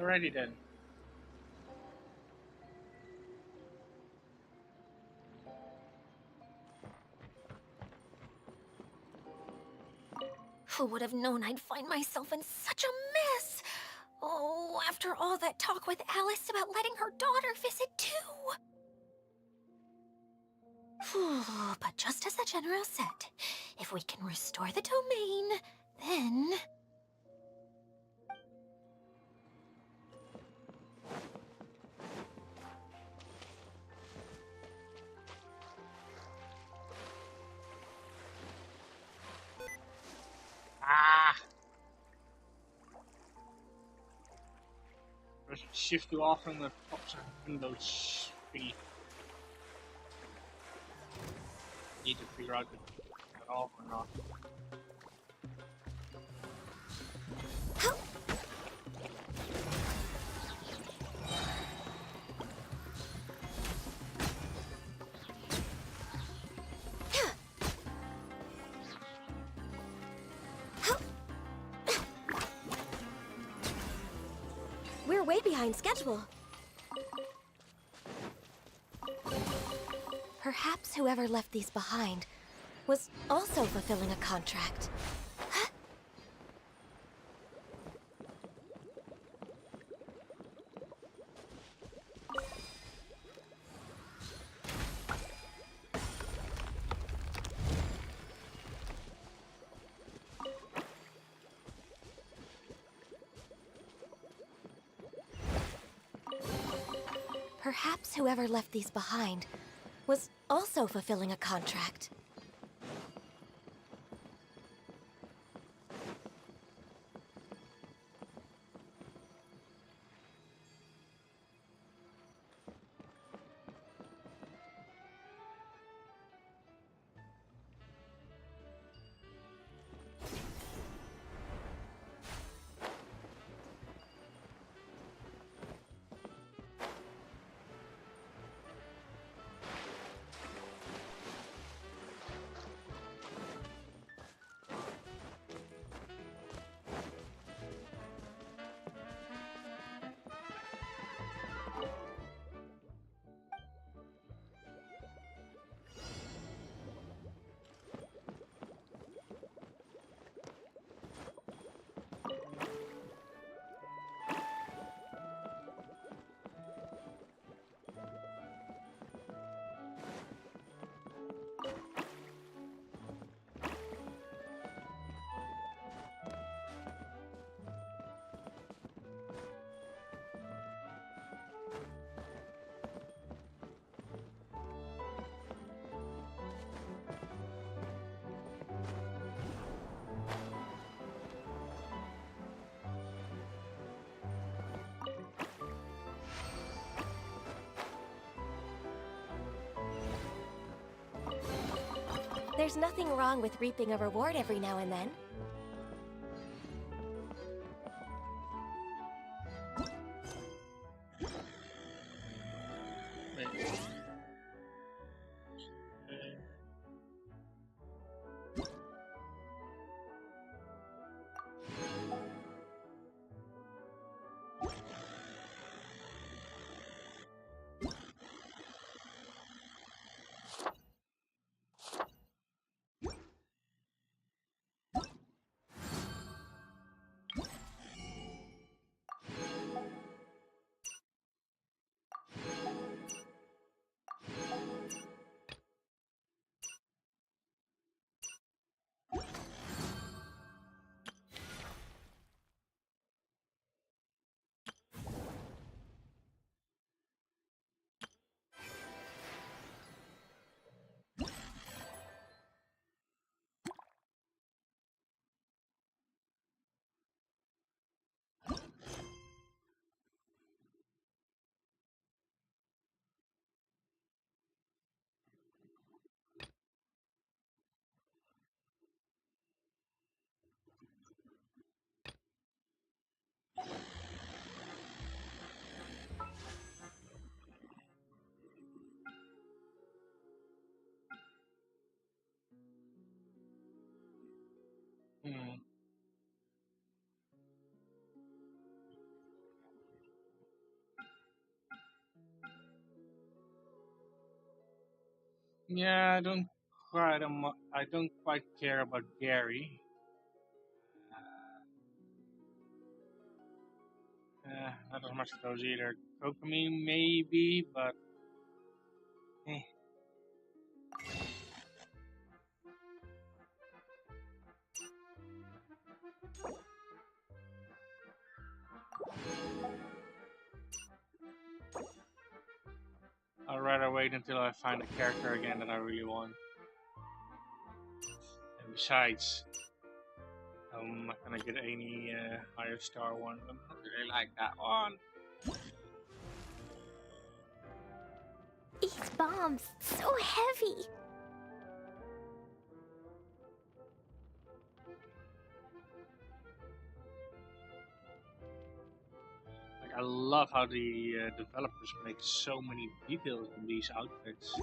Alrighty then. Who would have known I'd find myself in such a mess? Oh, after all that talk with Alice about letting her daughter visit too. But just as the general said, if we can restore the domain, then... Ah! Press shift to off and the pops and Windows 3. Need to figure out if it's off or not. We're way behind schedule. Perhaps whoever left these behind was also fulfilling a contract. Perhaps whoever left these behind was also fulfilling a contract. There's nothing wrong with reaping a reward every now and then. Wait. Yeah, I don't quite care about Gary. Not as much as those either. Kokomi maybe, but eh. I'd rather wait until I find a character again that I really want. And besides, I'm not gonna get any higher star one. I don't really like that one. These bombs, so heavy. Like, I love how the developers make so many details in these outfits.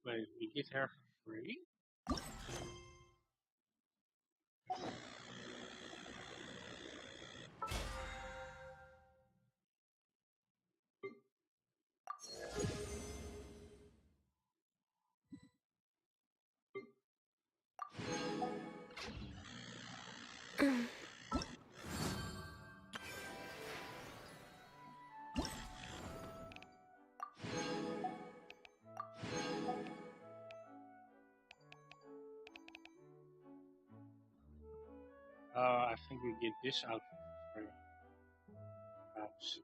Wait, we get her for free? I think we get this outfit for free. Perhaps.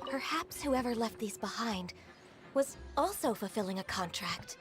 Perhaps whoever left these behind was also fulfilling a contract.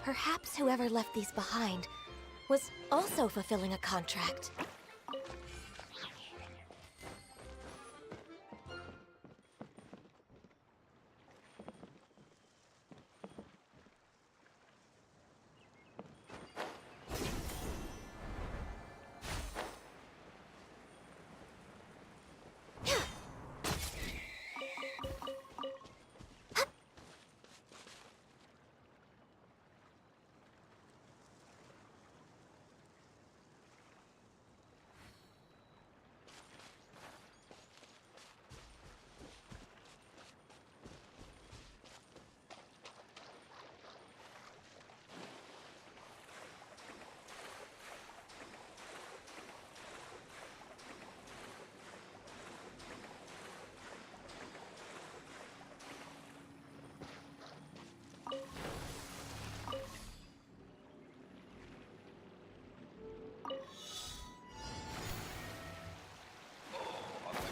Perhaps whoever left these behind was also fulfilling a contract.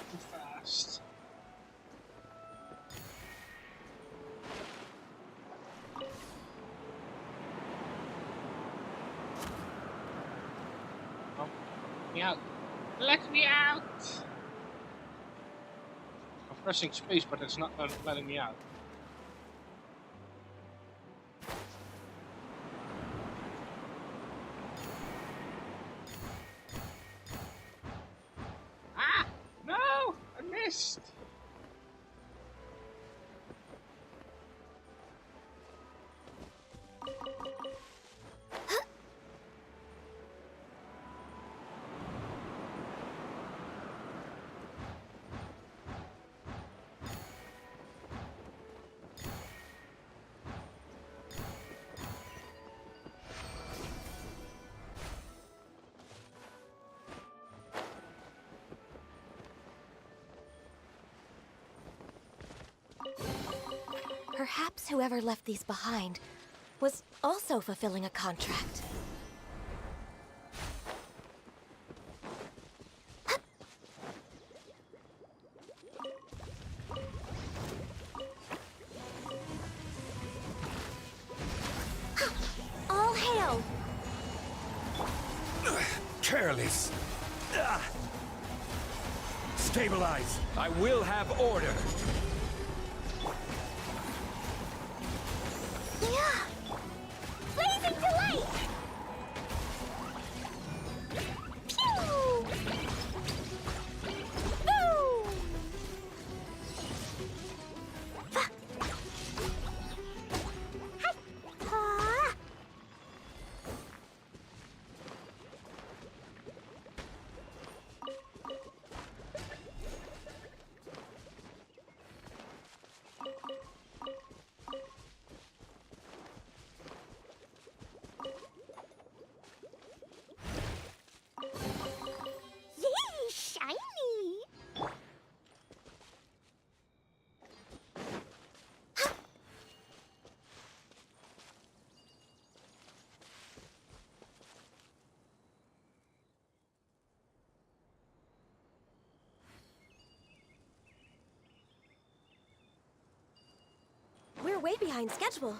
Too fast. Oh, let me out. Let me out! I'm pressing space, but it's not letting me out. Ah! No! I missed! Perhaps whoever left these behind was also fulfilling a contract. All hail! Careless. Stabilize. I will have order. Blazing delight! Pew! Boom! Ha! Yay, shiny! We're way behind schedule.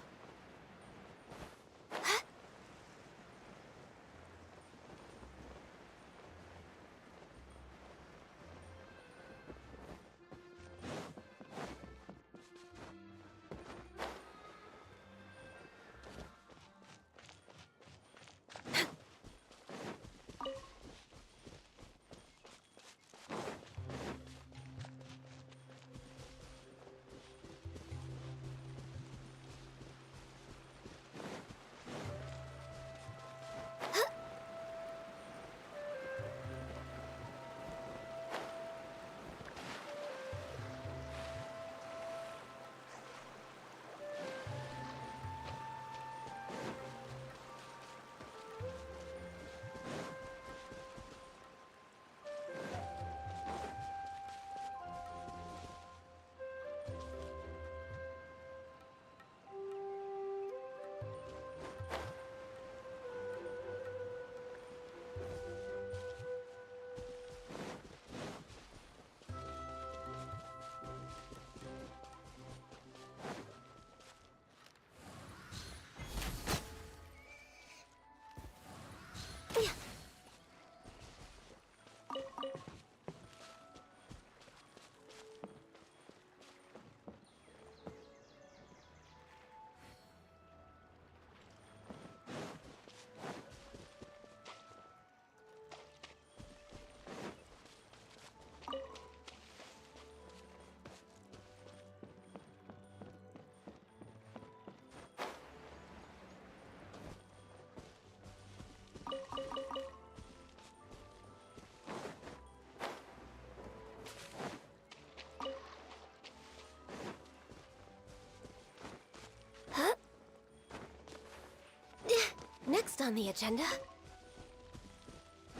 Next on the agenda...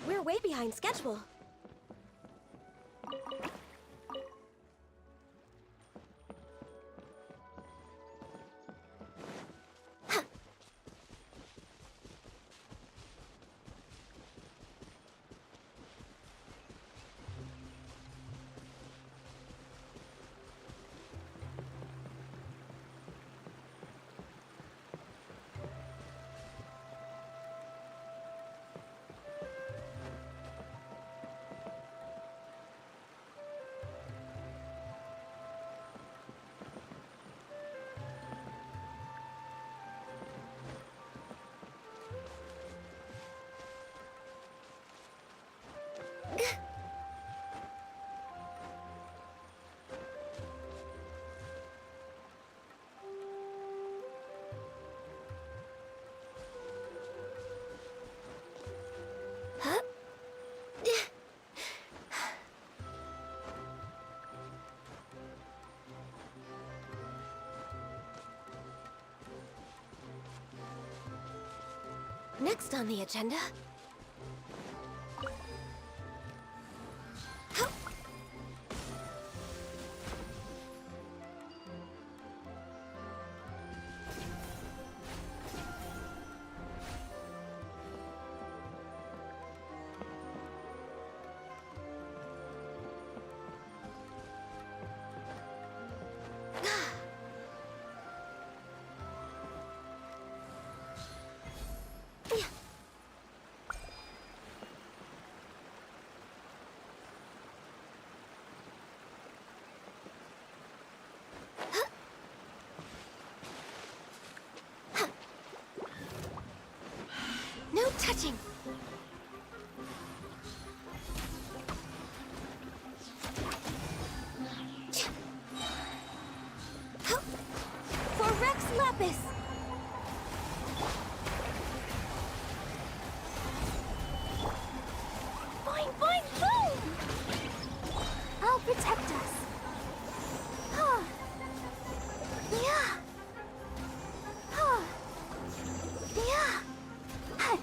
We're way behind schedule. Next on the agenda... No touching! For Rex Lapis! Fine, fine, boom! I'll protect us. Huh. Yeah. Huh. Yeah. Huh.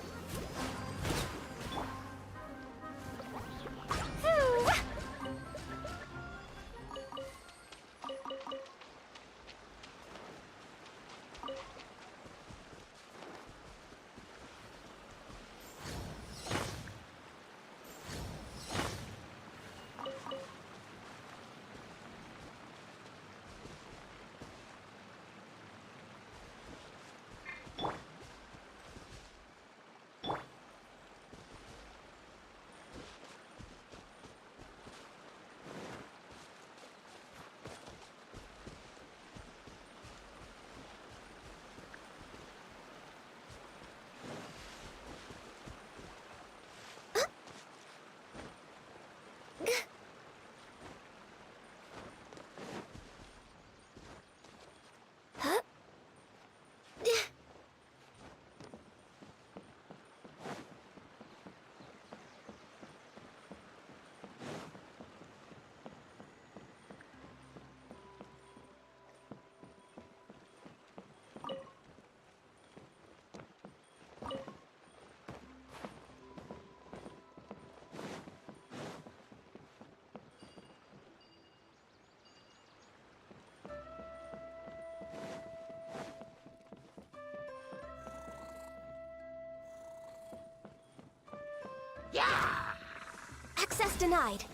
Access denied.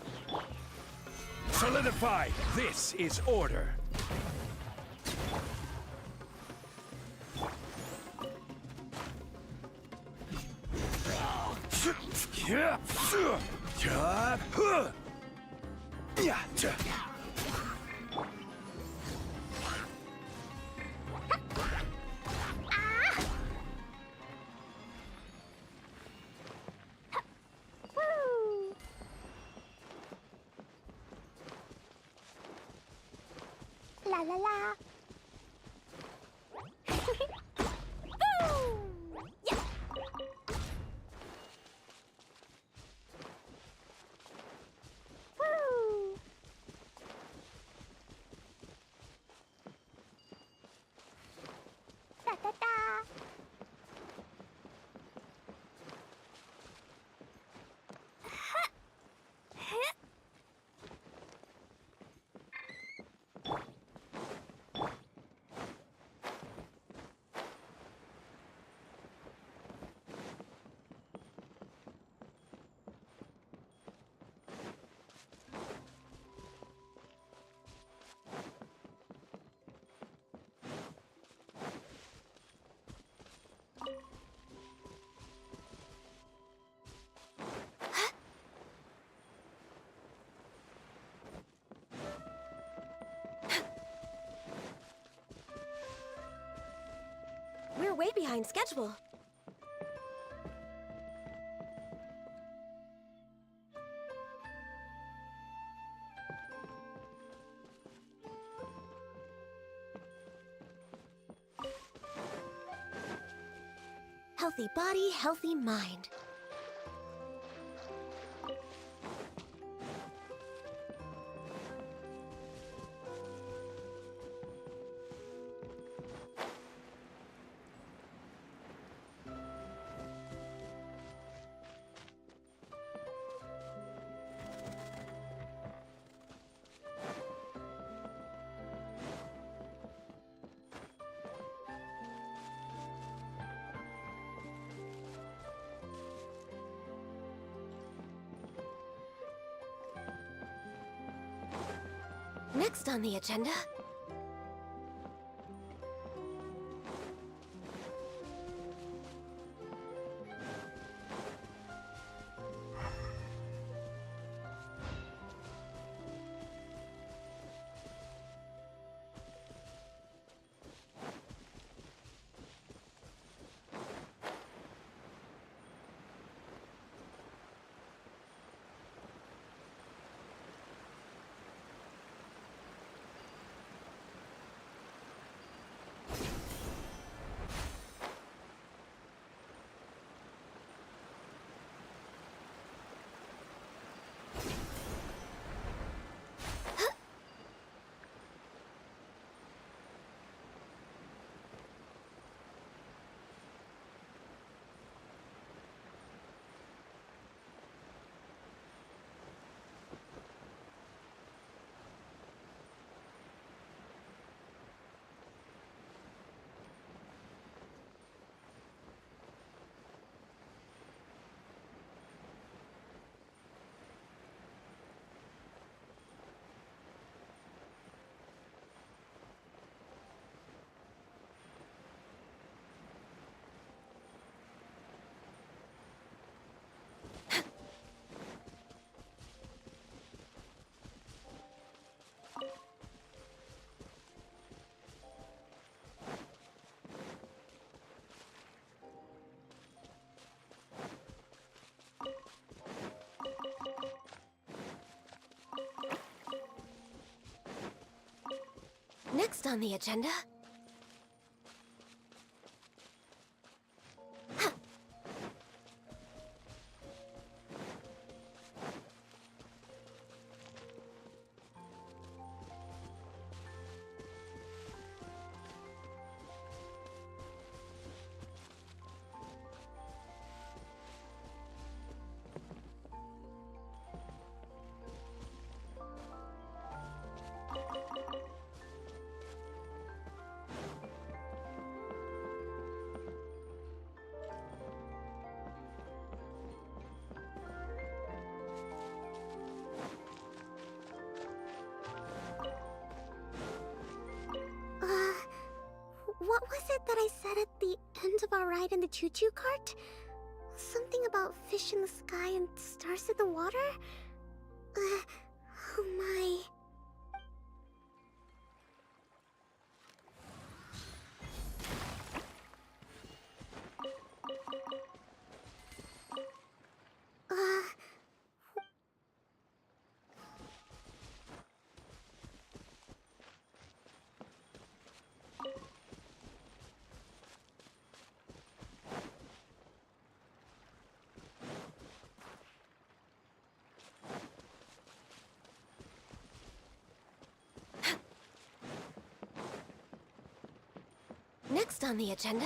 Solidify! This is order. La la la. Boom! Yeah. Woo! Da da da. behind schedule. Healthy body, healthy mind. Next on the agenda... Next on the agenda... What was it that I said at the end of our ride in the choo-choo cart? Something about fish in the sky and stars in the water? Oh my... Next on the agenda...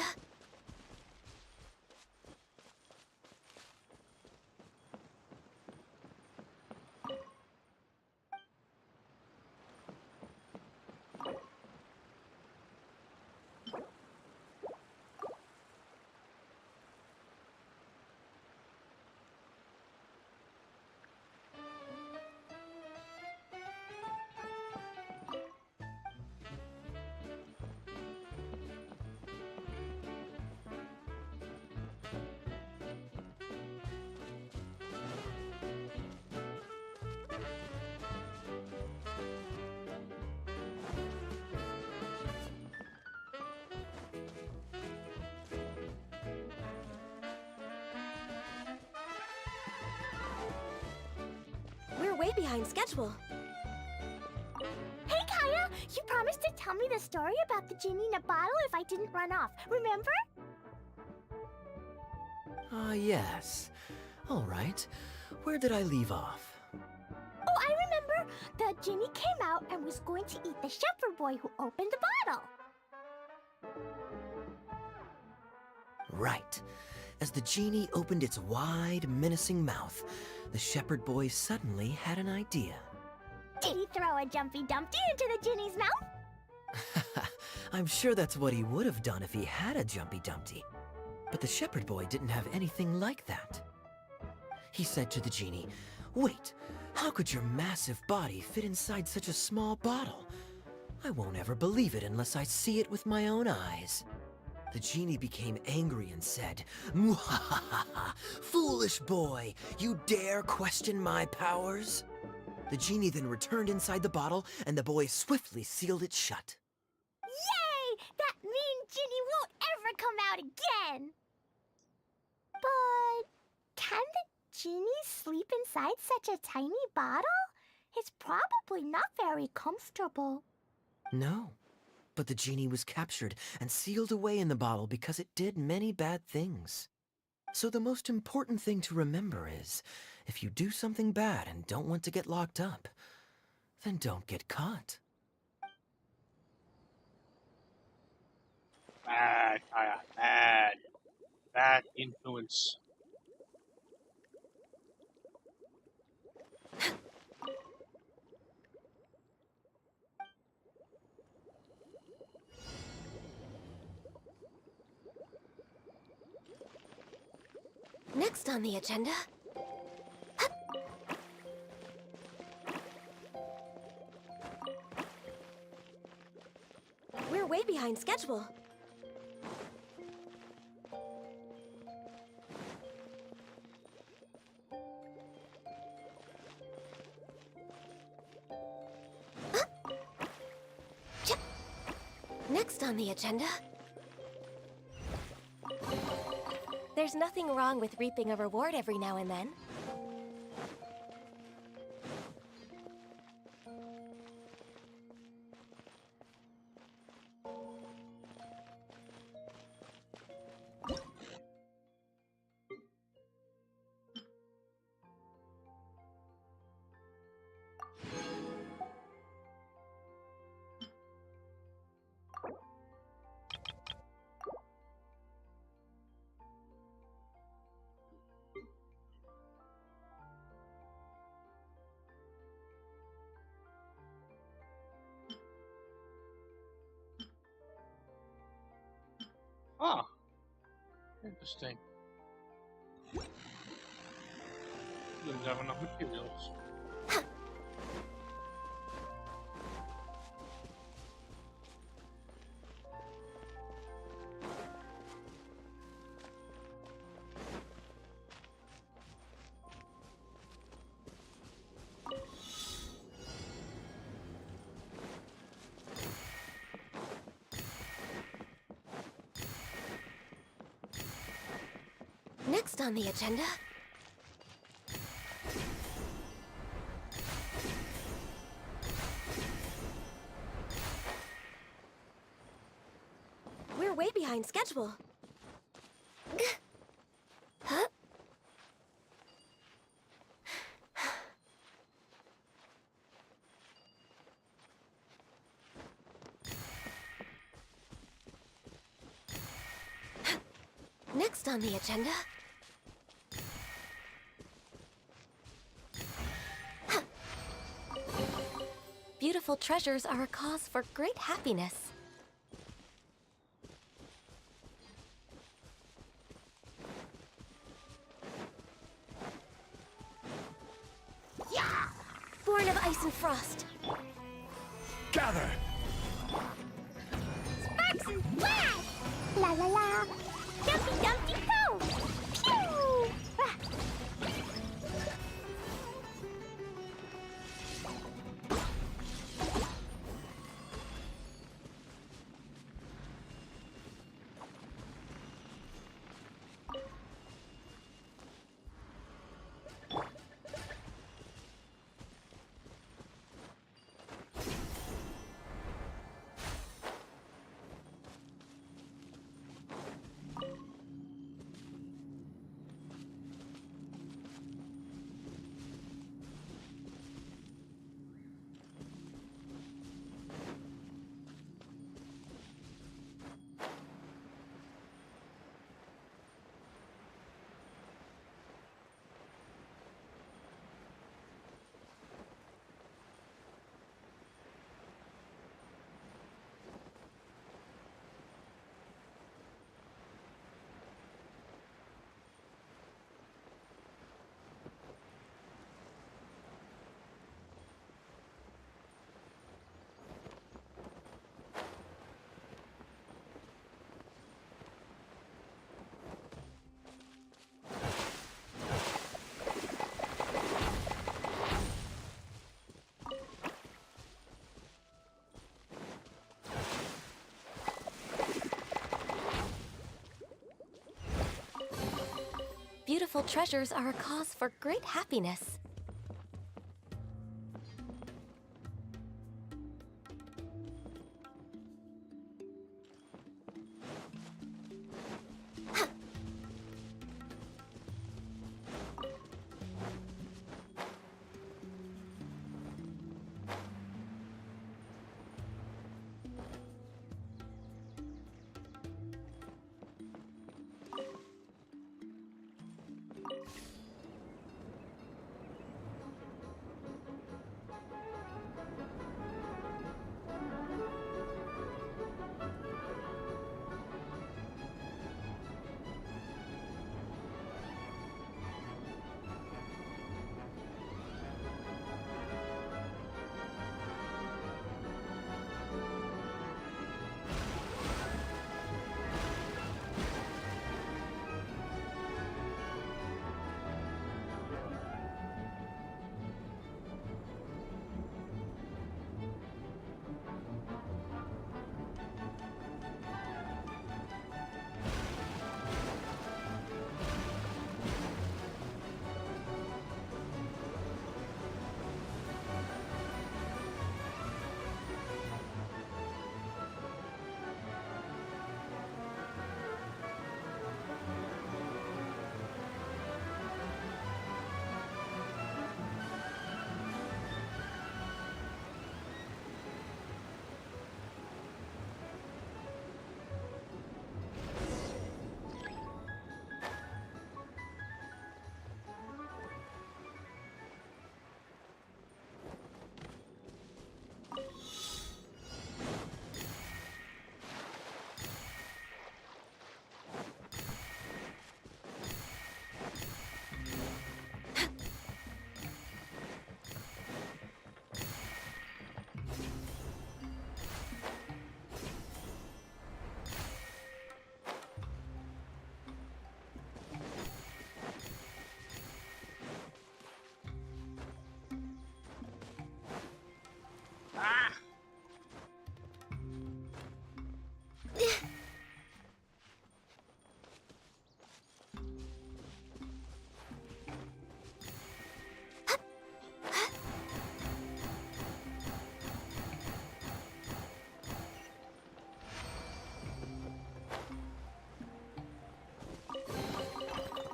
way behind schedule. Hey, Kaya! You promised to tell me the story about the genie in a bottle if I didn't run off, remember? Ah, yes. All right. Where did I leave off? Oh, I remember! The genie came out and was going to eat the shepherd boy who opened the bottle. Right. As the genie opened its wide, menacing mouth, the shepherd boy suddenly had an idea. Did he throw a Jumpy Dumpty into the genie's mouth? I'm sure that's what he would have done if he had a Jumpy Dumpty. But the shepherd boy didn't have anything like that. He said to the genie, "Wait, how could your massive body fit inside such a small bottle? I won't ever believe it unless I see it with my own eyes." The genie became angry and said, "Mwahaha! Foolish boy! You dare question my powers?" The genie then returned inside the bottle, and the boy swiftly sealed it shut. Yay! That mean genie won't ever come out again! But can the genie sleep inside such a tiny bottle? It's probably not very comfortable. No, but the genie was captured and sealed away in the bottle because it did many bad things. So the most important thing to remember is, if you do something bad and don't want to get locked up, then don't get caught. Bad, Kaya. Bad. Bad influence. Next on the agenda... We're way behind schedule. Next on the agenda... There's nothing wrong with reaping a reward every now and then. Ah, interesting. Didn't have enough materials. Next on the agenda... We're way behind schedule. Huh? Next on the agenda... Beautiful treasures are a cause for great happiness. Yeah! Born of ice and frost. Gather! Sparks and flash! La la la! Dumpty Dumpty go! Pew! Ah. Beautiful treasures are a cause for great happiness.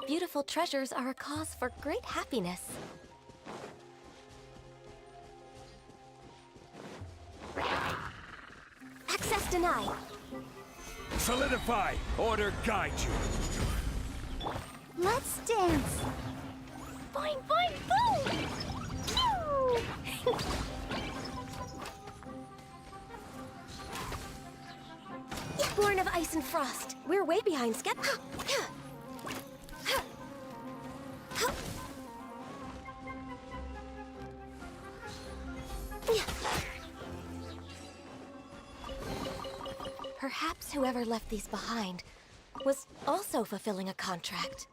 Beautiful treasures are a cause for great happiness. Access denied. Solidify! Order guide you! Let's dance. Boing, boing, boom! Pew! Born of ice and frost. We're way behind schedule. Perhaps whoever left these behind was also fulfilling a contract.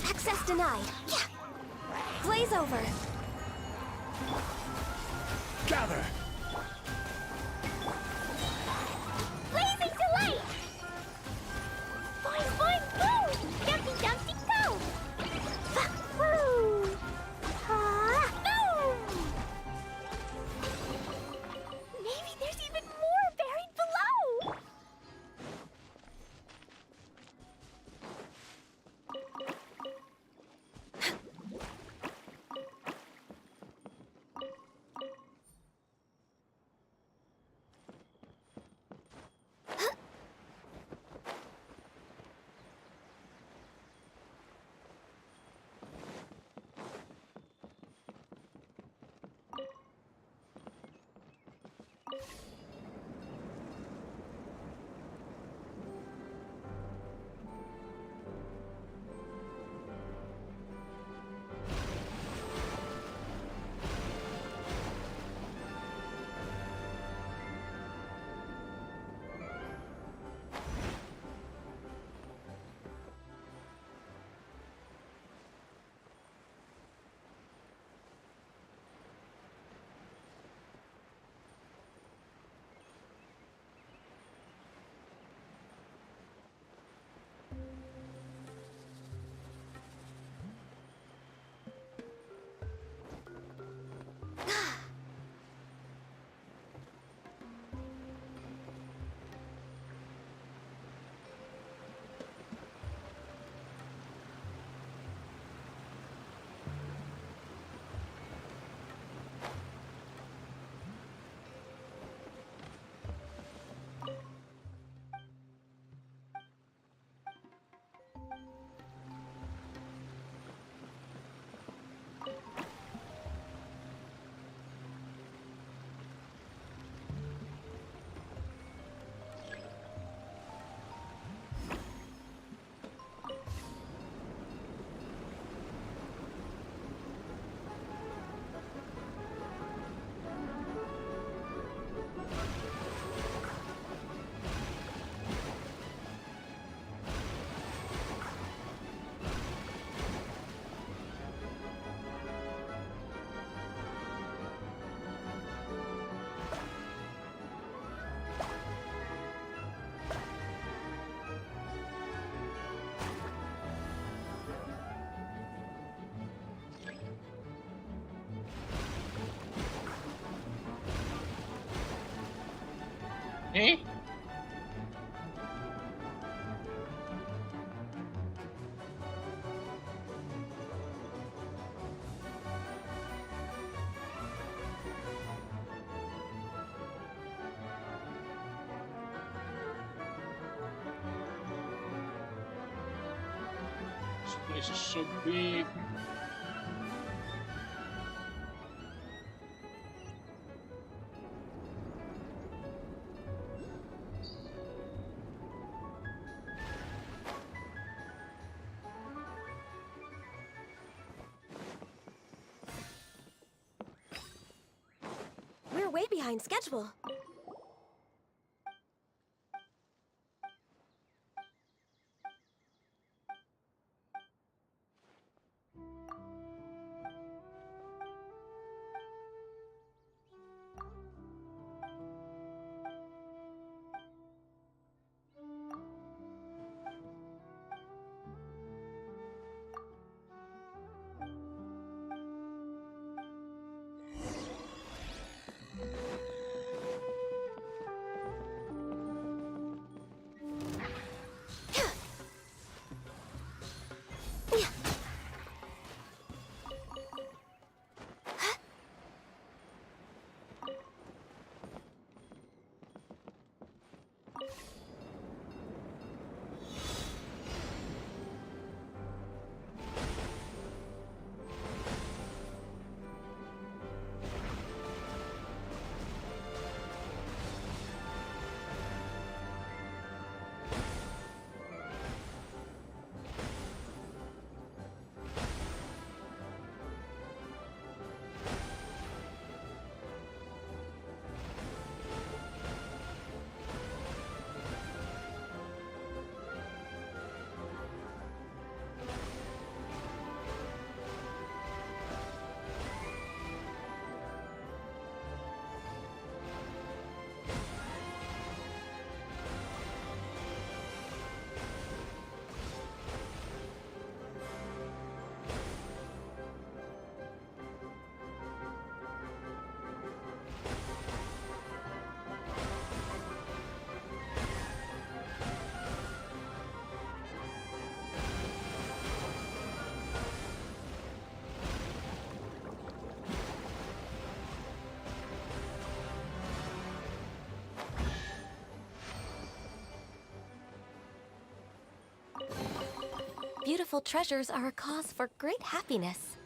Access denied. Yeah. Glaze over. Gather! Blazing delight! Boing, boing, boom! Dumpty, dumpty, go! Woo! Boom! Maybe there's even more buried below! Eh? This place is so big. We're way behind schedule. Beautiful treasures are a cause for great happiness.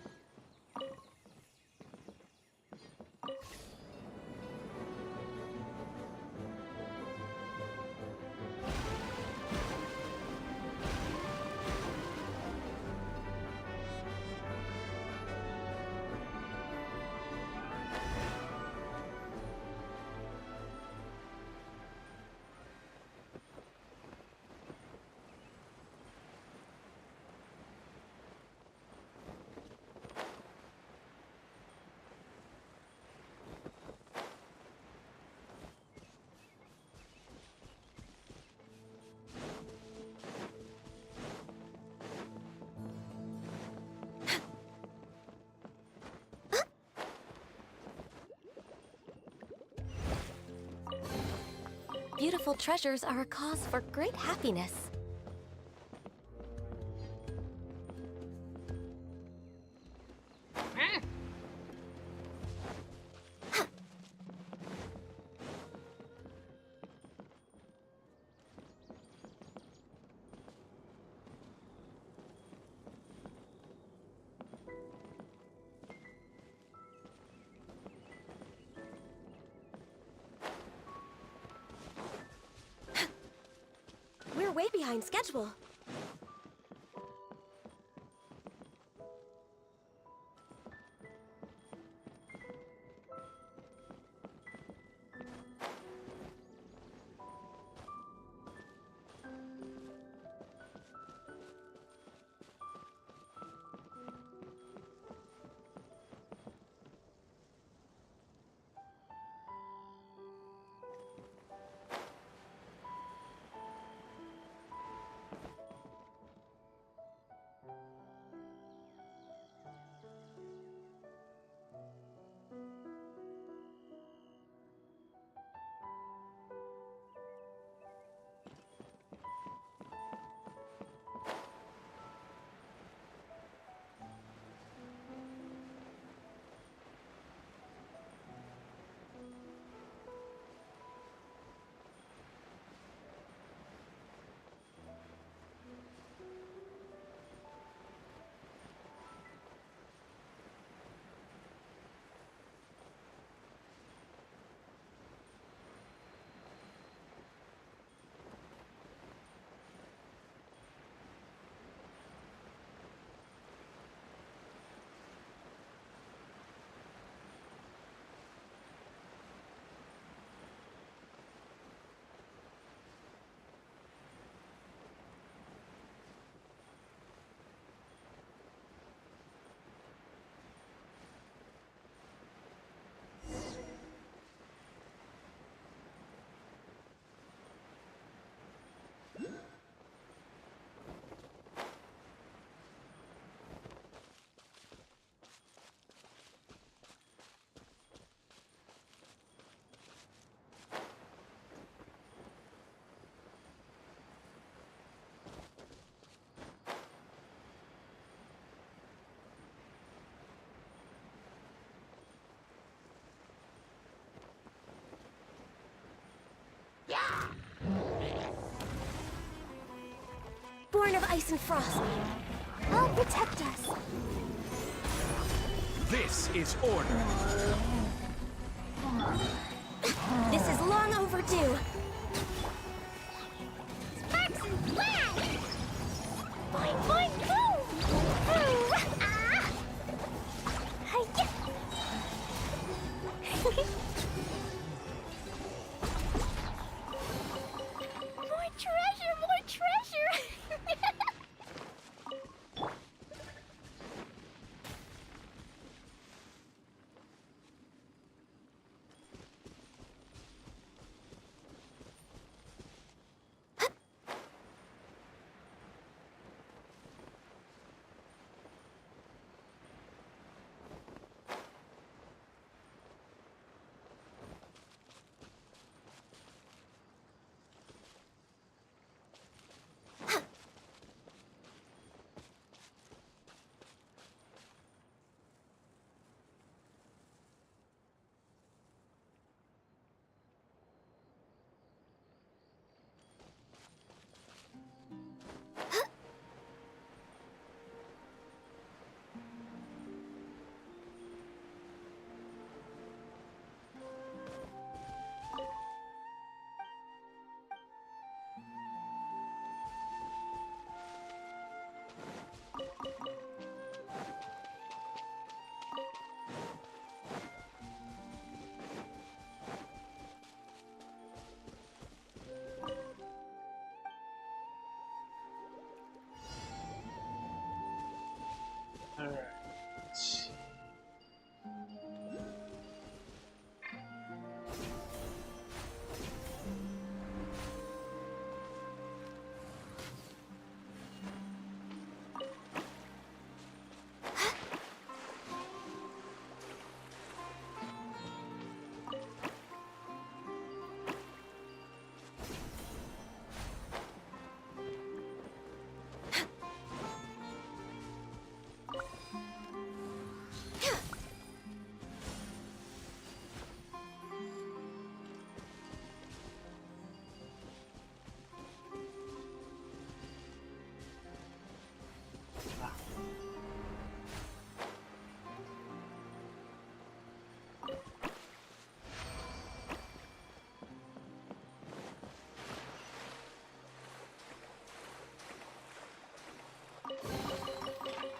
Beautiful treasures are a cause for great happiness. We're way behind schedule. born of ice and frost. I'll protect us. This is order. This is long overdue. Sparks and flash! Boing, boing, boom! Ah! Hi-ya! More treasure, more treasure! Alright. Let's see.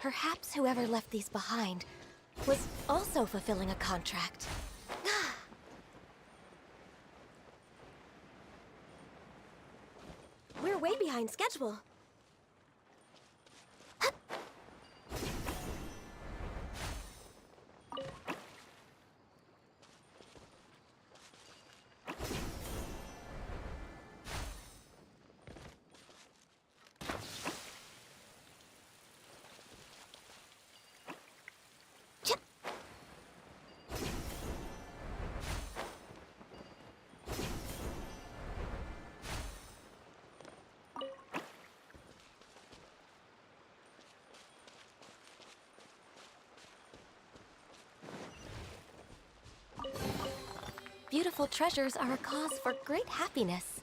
Perhaps whoever left these behind was also fulfilling a contract. We're way behind schedule. Beautiful treasures are a cause for great happiness.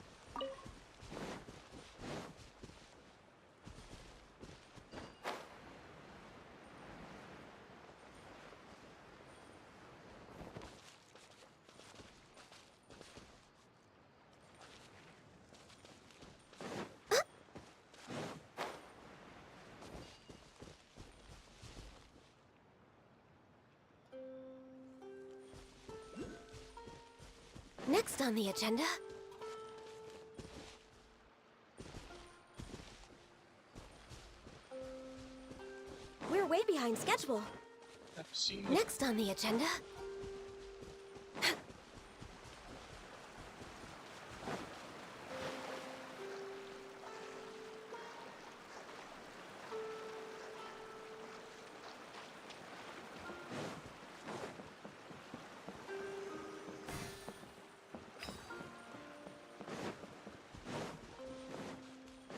Next on the agenda... We're way behind schedule. I've seen it. Next on the agenda...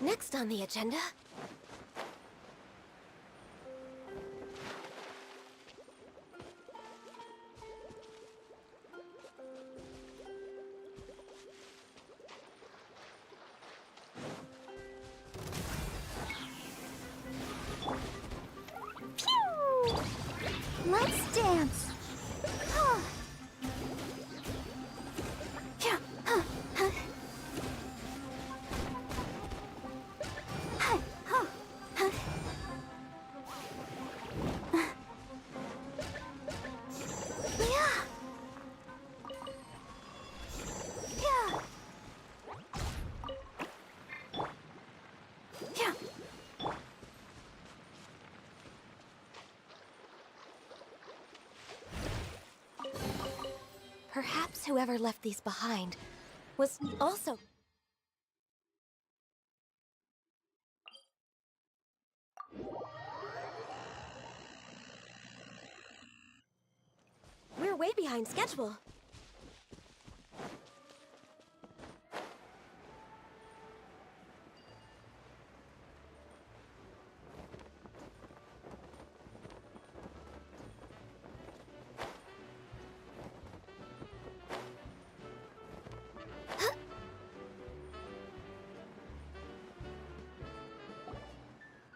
Next on the agenda... Let's dance. Yeah. Perhaps whoever left these behind was also... We're way behind schedule.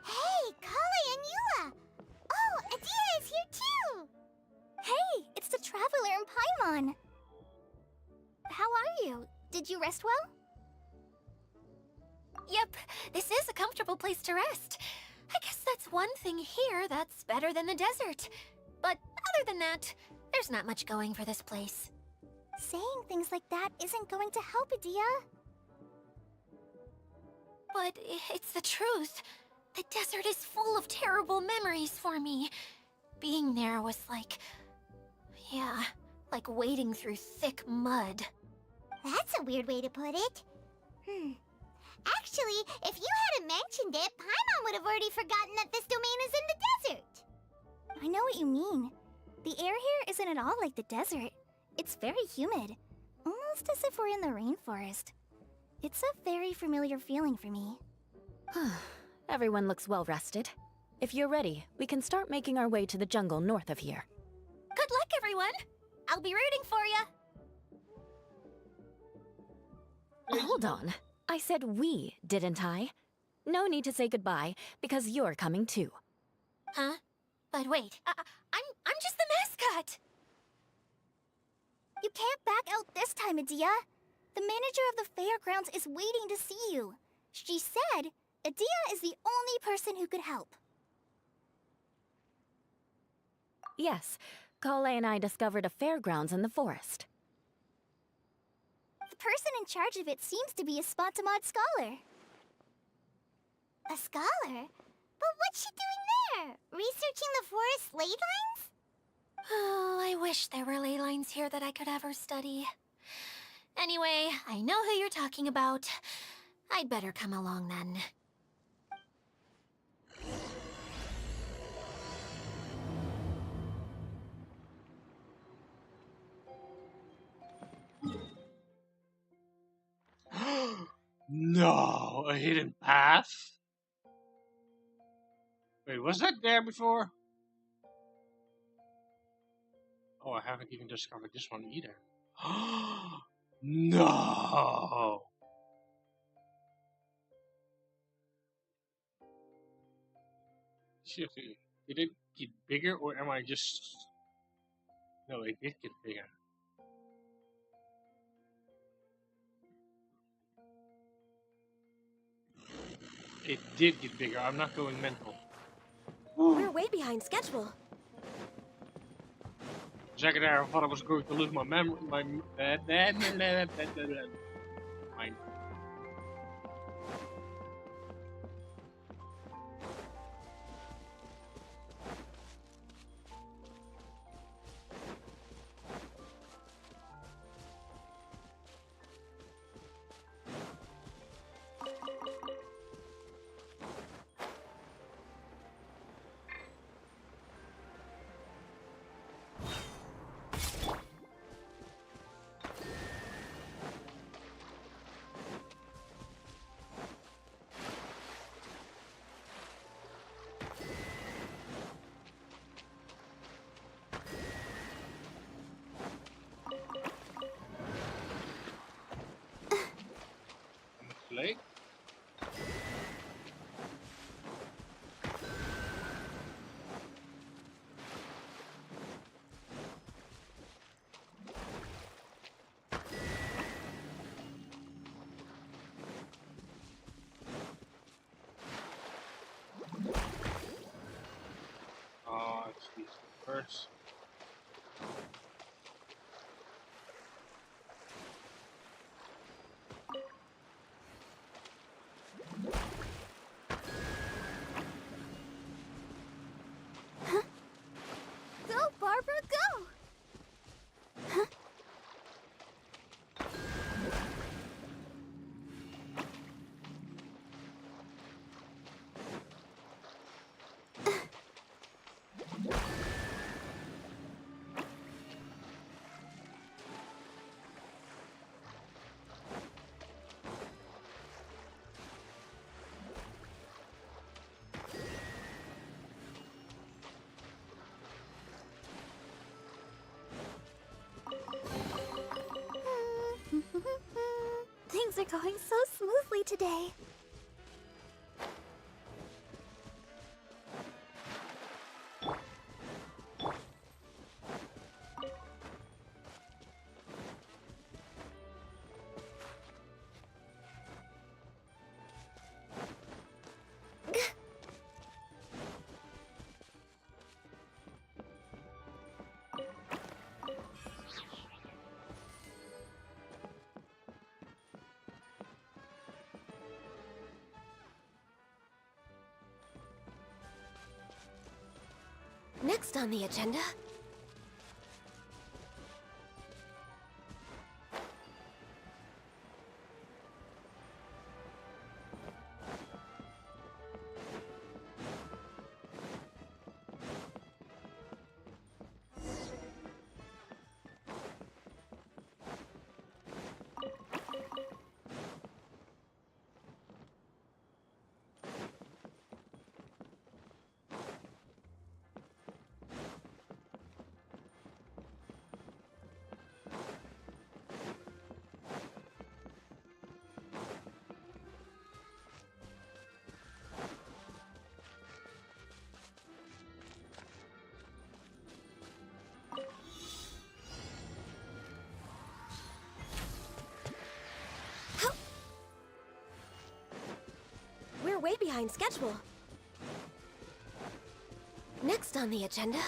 Hey, Kali and Eula! Oh, Adia is here too! Hey, it's the Traveler and Paimon. How are you? Did you rest well? Yep, this is a comfortable place to rest. I guess that's one thing here that's better than the desert. But other than that, there's not much going for this place. Saying things like that isn't going to help, Adia. But it's the truth. The desert is full of terrible memories for me. Being there was like... yeah, like wading through thick mud. That's a weird way to put it. Actually, if you hadn't mentioned it, Paimon would have already forgotten that this domain is in the desert. I know what you mean. The air here isn't at all like the desert. It's very humid. Almost as if we're in the rainforest. It's a very familiar feeling for me. Everyone looks well rested. If you're ready, we can start making our way to the jungle north of here. Good luck, everyone! I'll be rooting for you! Hold on. I said we, didn't I? No need to say goodbye, because you're coming too. Huh? But wait, I'm just the mascot! You can't back out this time, Adia. The manager of the fairgrounds is waiting to see you. She said Adia is the only person who could help. Yes, Kale and I discovered a fairgrounds in the forest. The person in charge of it seems to be a Spontamod scholar. A scholar? But what's she doing there? Researching the forest ley lines? Oh, I wish there were ley lines here that I could ever study. Anyway, I know who you're talking about. I'd better come along then. No, a hidden path? Wait, was that there before? Oh, I haven't even discovered this one either. No! Shit, did it get bigger or am I just... No, it did get bigger. It did get bigger, I'm not going mental. We're way behind schedule. Second there, I thought I was going to lose my memory, mind. These first. Go, Barbara, go! Things are going so smoothly today. Next on the agenda... We're way behind schedule. Next on the agenda...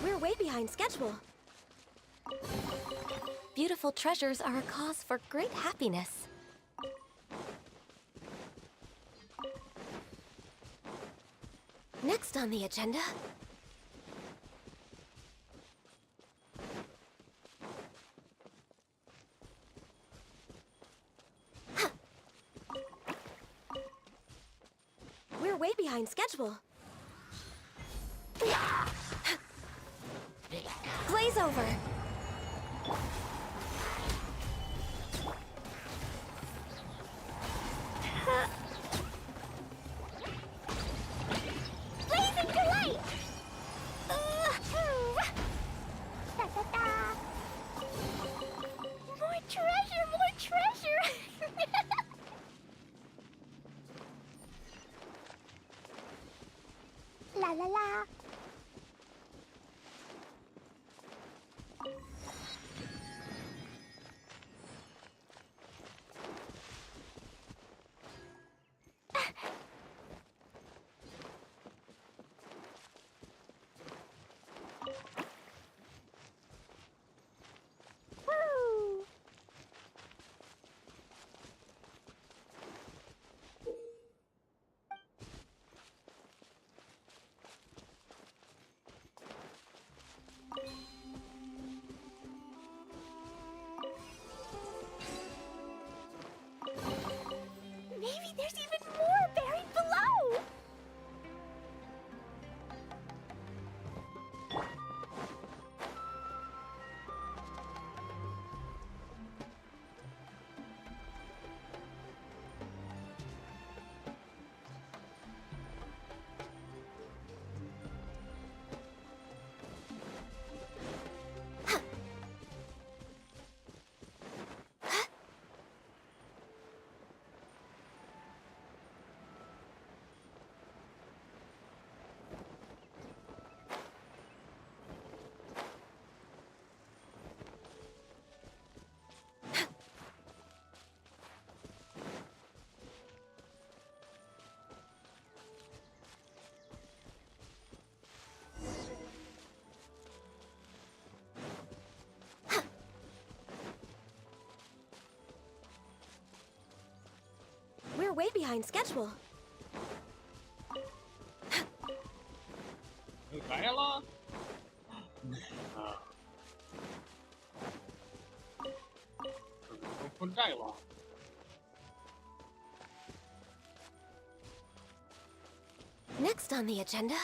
We're way behind schedule. Beautiful treasures are a cause for great happiness. Next on the agenda... We're way behind schedule. Glaze over. Blazing delight! Da, da, da. More treasure, more treasure! La la la. Woo! way behind schedule. No dialogue? Go for dialogue. Next on the agenda...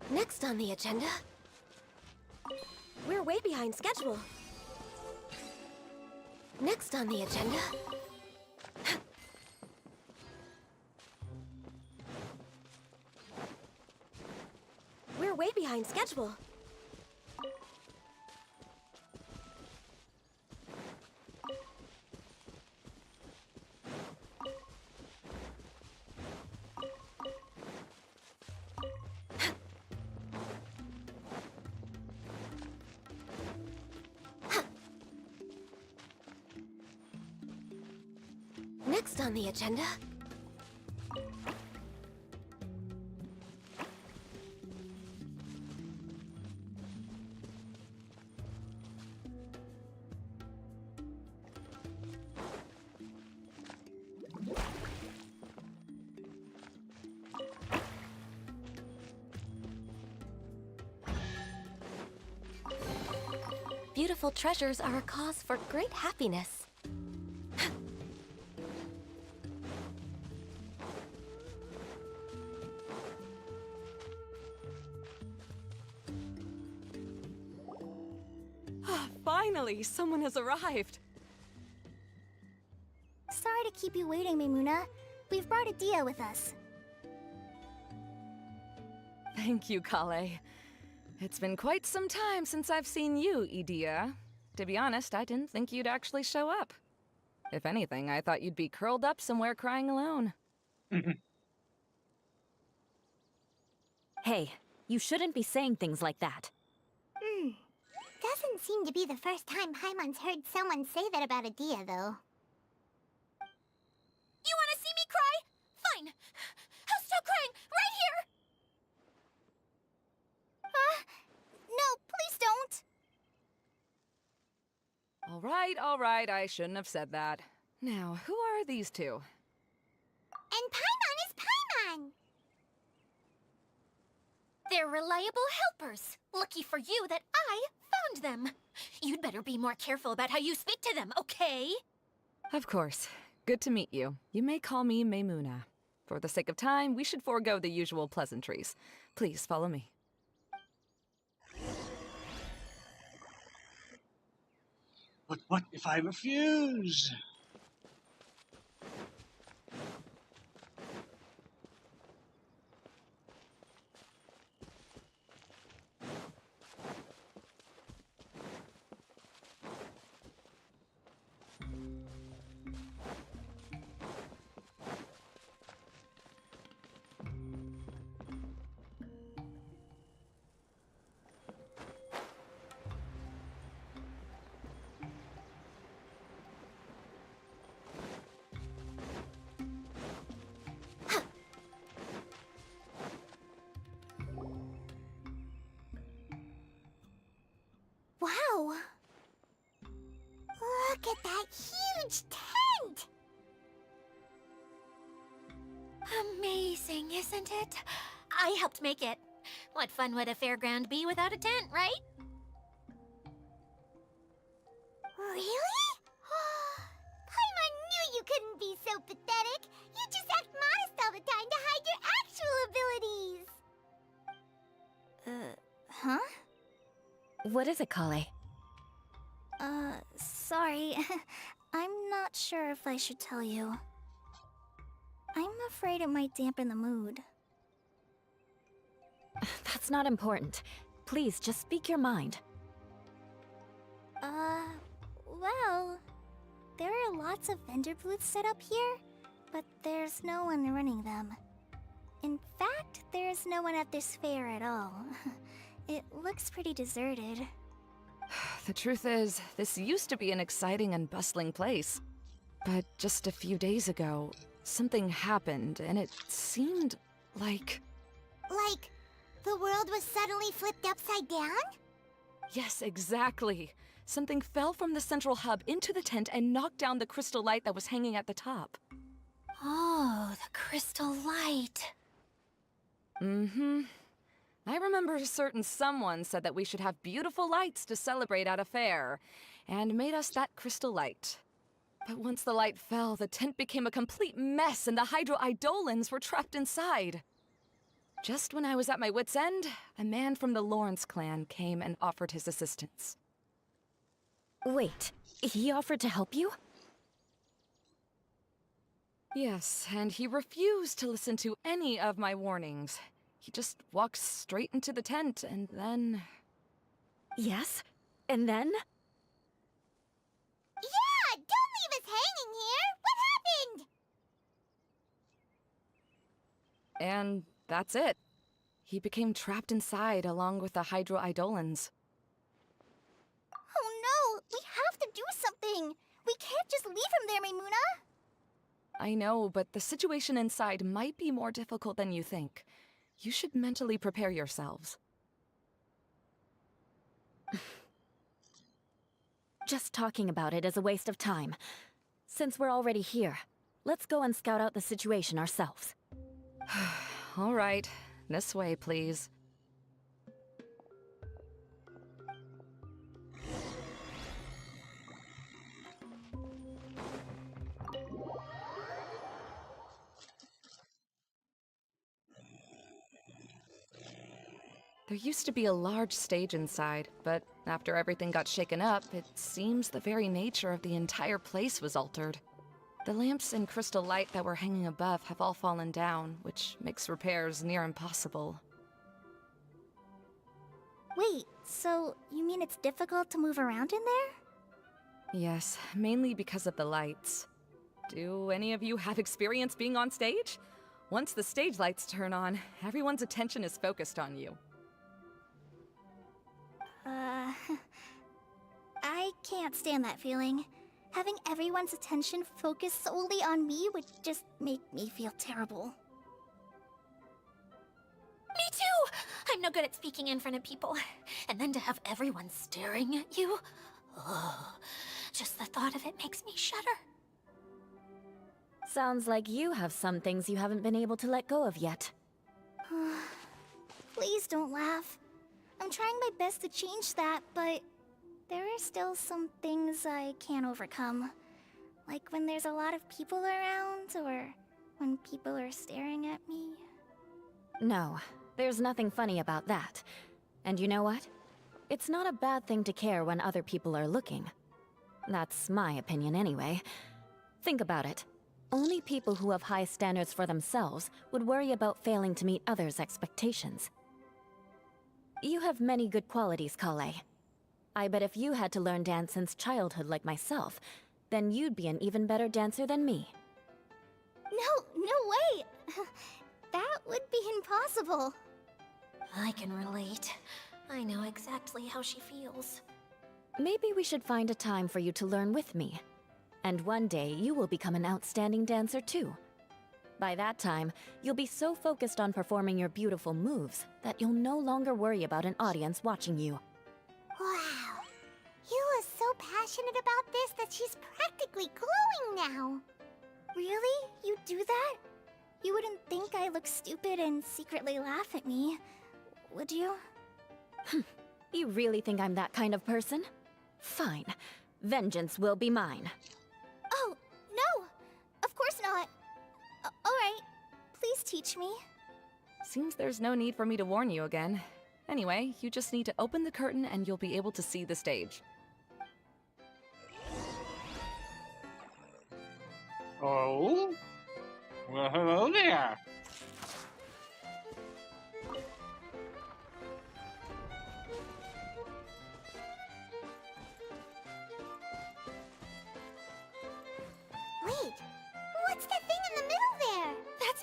Next on the agenda... We're way behind schedule. Next on the agenda... We're way behind schedule. Next on the agenda... Beautiful treasures are a cause for great happiness. Finally, someone has arrived. Sorry to keep you waiting, Maimuna. We've brought Adia with us. Thank you, Kale. It's been quite some time since I've seen you, Idia. To be honest, I didn't think you'd actually show up. If anything, I thought you'd be curled up somewhere crying alone. Hey, you shouldn't be saying things like that. Doesn't seem to be the first time Paimon's heard someone say that about Adia, though. You want to see me cry? Fine. I'll stop crying right here. No, please don't! All right, I shouldn't have said that. Now, who are these two? And Paimon is Paimon! They're reliable helpers. Lucky for you that I found them. You'd better be more careful about how you speak to them, okay? Of course. Good to meet you. You may call me Maimuna. For the sake of time, we should forego the usual pleasantries. Please follow me. But what if I refuse? Wow! Look at that huge tent! Amazing, isn't it? I helped make it. What fun would a fairground be without a tent, right? Really? Paimon knew you couldn't be so pathetic! You just act modest all the time to hide your actual abilities! Huh? What is it, Kale? Sorry. I'm not sure if I should tell you. I'm afraid it might dampen the mood. That's not important. Please, just speak your mind. Well... there are lots of vendor booths set up here, but there's no one running them. In fact, there's no one at this fair at all. It looks pretty deserted. The truth is, this used to be an exciting and bustling place. But just a few days ago, something happened, and it seemed like... Like, the world was suddenly flipped upside down? Yes, exactly. Something fell from the central hub into the tent and knocked down the crystal light that was hanging at the top. Oh, the crystal light. Mm-hmm. I remember a certain someone said that we should have beautiful lights to celebrate at a fair, and made us that crystal light. But once the light fell, the tent became a complete mess and the Hydro-Eidolons were trapped inside. Just when I was at my wit's end, a man from the Lawrence clan came and offered his assistance. Wait, he offered to help you? Yes, and he refused to listen to any of my warnings. He just walked straight into the tent, and then... Yes? And then? Yeah! Don't leave us hanging here! What happened? And that's it. He became trapped inside along with the Hydro-Eidolons. Oh no! We have to do something! We can't just leave him there, Maimuna! I know, but the situation inside might be more difficult than you think. You should mentally prepare yourselves. Just talking about it is a waste of time. Since we're already here, let's go and scout out the situation ourselves. All right. This way, please. There used to be a large stage inside, but after everything got shaken up, it seems the very nature of the entire place was altered. The lamps and crystal light that were hanging above have all fallen down, which makes repairs near impossible. Wait, so you mean it's difficult to move around in there? Yes, mainly because of the lights. Do any of you have experience being on stage? Once the stage lights turn on, everyone's attention is focused on you. I can't stand that feeling. Having everyone's attention focused solely on me would just make me feel terrible. Me too! I'm no good at speaking in front of people. And then to have everyone staring at you? Oh, just the thought of it makes me shudder. Sounds like you have some things you haven't been able to let go of yet. Please don't laugh. I'm trying my best to change that, but there are still some things I can't overcome. Like when there's a lot of people around, or when people are staring at me. No, there's nothing funny about that. And you know what? It's not a bad thing to care when other people are looking. That's my opinion anyway. Think about it. Only people who have high standards for themselves would worry about failing to meet others' expectations. You have many good qualities, Kale. I bet if you had to learn dance since childhood like myself, then you'd be an even better dancer than me. No way! That would be impossible. I can relate. I know exactly how she feels. Maybe we should find a time for you to learn with me. And one day, you will become an outstanding dancer too. By that time, you'll be so focused on performing your beautiful moves that you'll no longer worry about an audience watching you. Wow. Yu is so passionate about this that she's practically glowing now. Really? You do that? You wouldn't think I look stupid and secretly laugh at me, would you? You really think I'm that kind of person? Fine. Vengeance will be mine. Oh, no! Of course not. Alright, please teach me. Seems there's no need for me to warn you again. Anyway, you just need to open the curtain and you'll be able to see the stage. Oh? Well, hello there.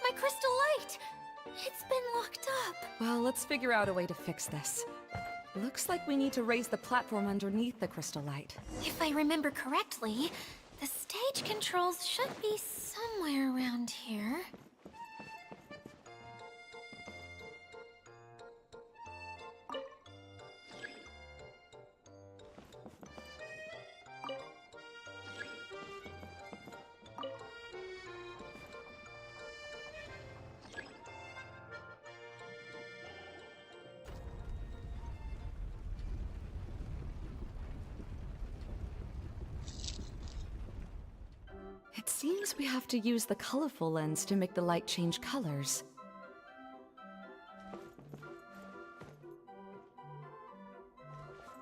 my crystal light? It's been locked up. Well, let's figure out a way to fix this. Looks like we need to raise the platform underneath the crystal light. If I remember correctly, the stage controls should be somewhere around here. It seems we have to use the colorful lens to make the light change colors.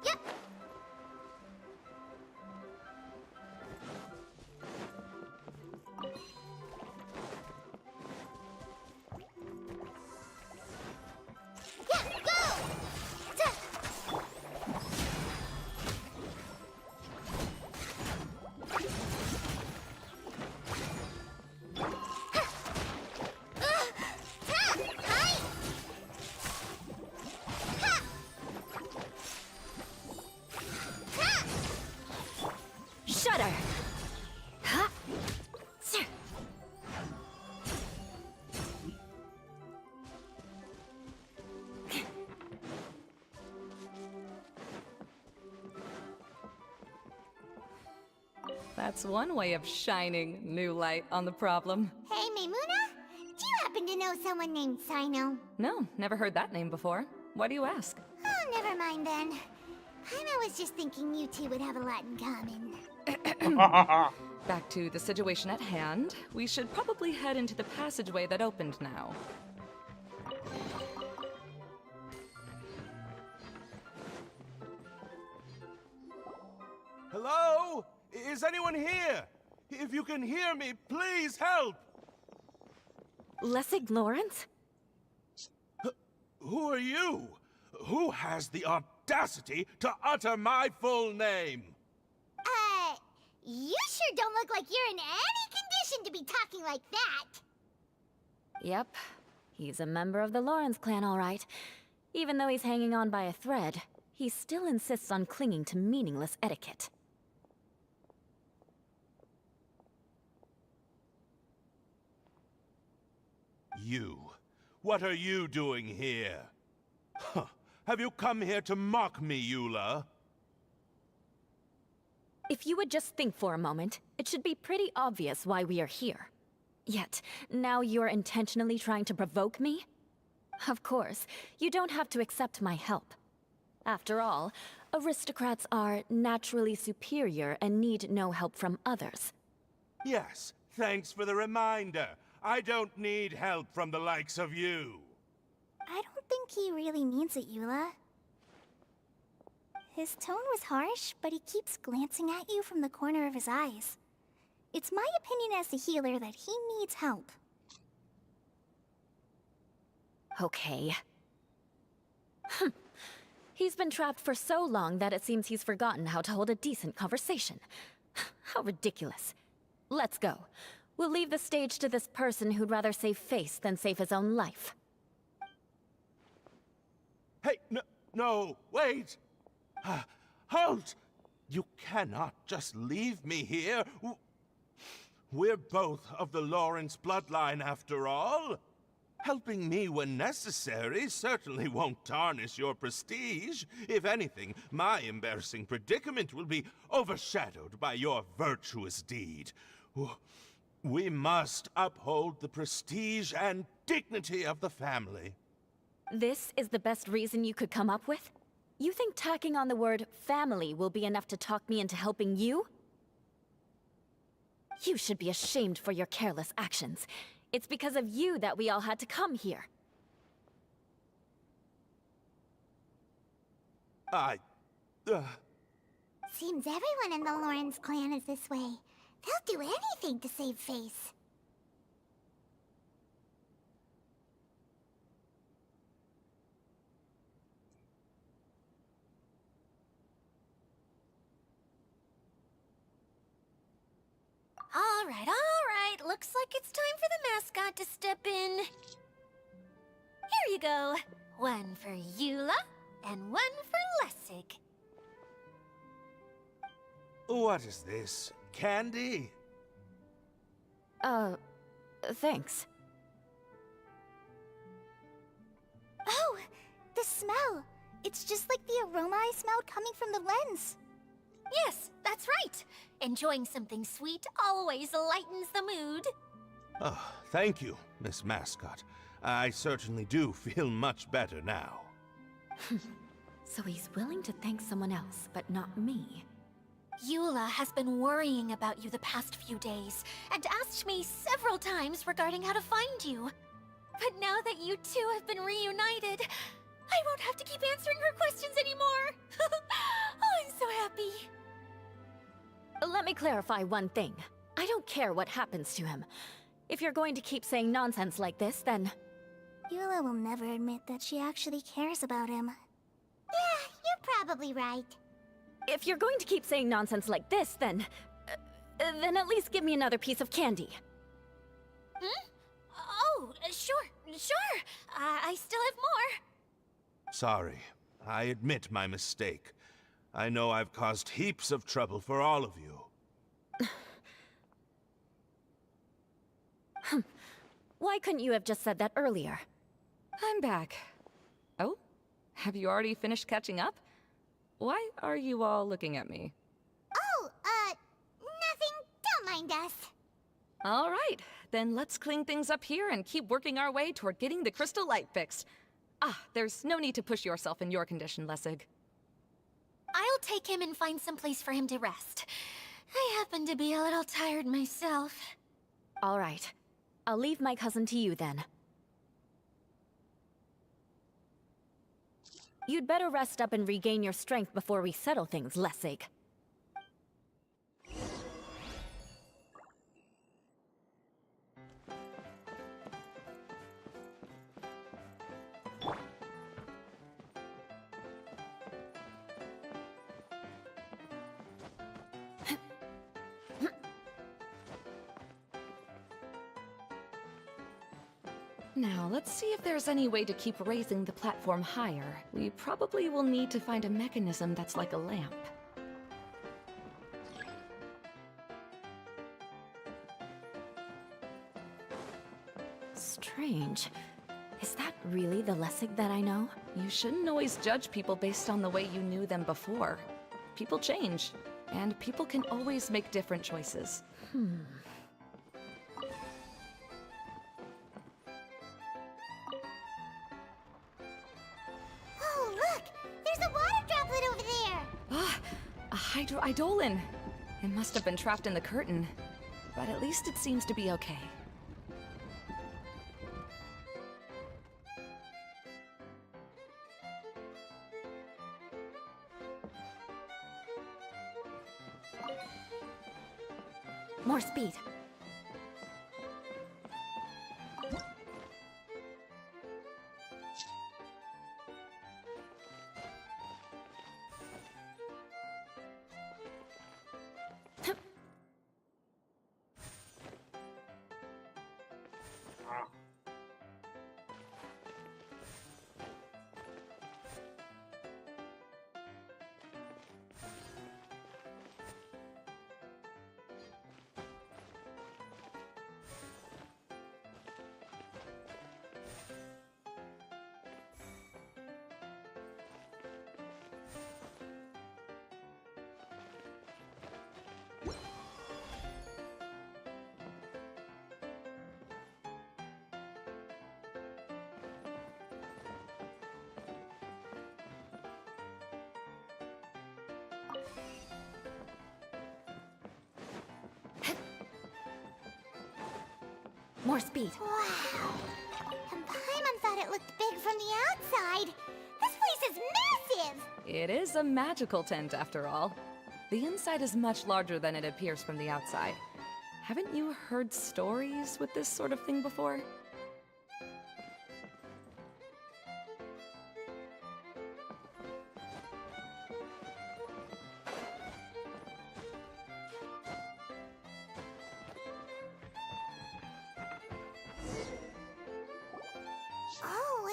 Yep. Yeah, go! Shudder! Huh? Sir. That's one way of shining new light on the problem. Hey, Maymuna? Do you happen to know someone named Sino? No, never heard that name before. Why do you ask? Oh, never mind then. I was just thinking you two would have a lot in common. Back to the situation at hand. We should probably head into the passageway that opened now. Hello? Is anyone here? If you can hear me, please help! Lessig Lawrence? Who are you? Who has the audacity to utter my full name? You sure don't look like you're in any condition to be talking like that. Yep. He's a member of the Lawrence clan, all right. Even though he's hanging on by a thread, he still insists on clinging to meaningless etiquette. You. What are you doing here? Huh. Have you come here to mock me, Eula? If you would just think for a moment, it should be pretty obvious why we are here. Yet, now you're intentionally trying to provoke me? Of course, you don't have to accept my help. After all, aristocrats are naturally superior and need no help from others. Yes, thanks for the reminder. I don't need help from the likes of you. I don't think he really means it, Eula. His tone was harsh, but he keeps glancing at you from the corner of his eyes. It's my opinion as the healer that he needs help. Okay. He's been trapped for so long that it seems he's forgotten how to hold a decent conversation. How ridiculous. Let's go. We'll leave the stage to this person who'd rather save face than save his own life. Hey, no, wait! Halt! You cannot just leave me here. We're both of the Lawrence bloodline, after all. Helping me when necessary certainly won't tarnish your prestige. If anything, my embarrassing predicament will be overshadowed by your virtuous deed. We must uphold the prestige and dignity of the family. This is the best reason you could come up with? You think tacking on the word family will be enough to talk me into helping you? You should be ashamed for your careless actions. It's because of you that we all had to come here. Seems everyone in the Lawrence clan is this way. They'll do anything to save face. All right. Looks like it's time for the mascot to step in. Here you go. One for Eula, and one for Lessig. What is this? Candy? Thanks. Oh, the smell. It's just like the aroma I smelled coming from the lens. Yes, that's right. Enjoying something sweet always lightens the mood. Oh, thank you, Miss Mascot. I certainly do feel much better now. So he's willing to thank someone else, but not me. Eula has been worrying about you the past few days, and asked me several times regarding how to find you. But now that you two have been reunited, I won't have to keep answering her questions anymore. Oh, I'm so happy. Let me clarify one thing. I don't care what happens to him. If you're going to keep saying nonsense like this, then... Eula will never admit that she actually cares about him. Yeah, you're probably right. If you're going to keep saying nonsense like this, then at least give me another piece of candy. Hmm? Oh, sure. I still have more. Sorry. I admit my mistake. I know I've caused heaps of trouble for all of you. Why couldn't you have just said that earlier? I'm back. Oh? Have you already finished catching up? Why are you all looking at me? Oh, nothing. Don't mind us. All right, then let's clean things up here and keep working our way toward getting the crystal light fixed. There's no need to push yourself in your condition, Lessig. I'll take him and find some place for him to rest. I happen to be a little tired myself. All right. I'll leave my cousin to you then. You'd better rest up and regain your strength before we settle things, Lessig. Now, let's see if there's any way to keep raising the platform higher. We probably will need to find a mechanism that's like a lamp. Strange. Is that really the Lessig that I know? You shouldn't always judge people based on the way you knew them before. People change, and people can always make different choices. Oh, look! There's a water droplet over there! A hydroidolin! It must have been trapped in the curtain. But at least it seems to be okay. More speed. More speed. Wow. And Paimon thought it looked big from the outside. This place is massive! It is a magical tent, after all. The inside is much larger than it appears from the outside. Haven't you heard stories with this sort of thing before?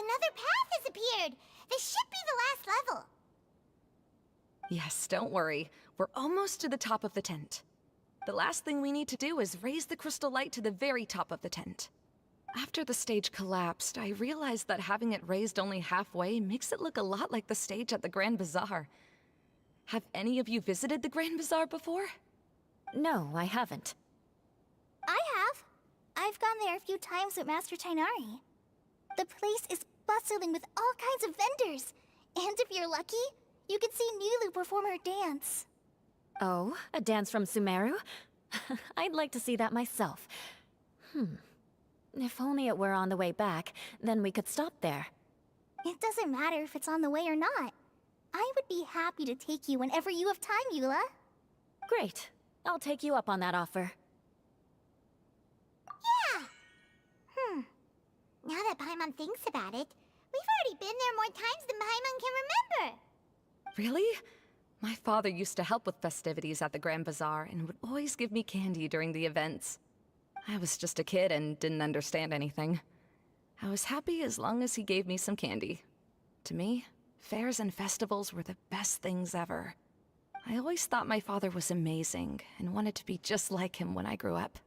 Another path has appeared! This should be the last level! Yes, don't worry. We're almost to the top of the tent. The last thing we need to do is raise the crystal light to the very top of the tent. After the stage collapsed, I realized that having it raised only halfway makes it look a lot like the stage at the Grand Bazaar. Have any of you visited the Grand Bazaar before? No, I haven't. I have. I've gone there a few times with Master Tainari. The place is bustling with all kinds of vendors. And if you're lucky, you can see Nilu perform her dance. Oh, a dance from Sumeru? I'd like to see that myself. If only it were on the way back, then we could stop there. It doesn't matter if it's on the way or not. I would be happy to take you whenever you have time, Eula. Great. I'll take you up on that offer. Yeah! Now that Paimon thinks about it, we've already been there more times than Paimon can remember. Really? My father used to help with festivities at the Grand Bazaar and would always give me candy during the events. I was just a kid and didn't understand anything. I was happy as long as he gave me some candy. To me, fairs and festivals were the best things ever. I always thought my father was amazing and wanted to be just like him when I grew up.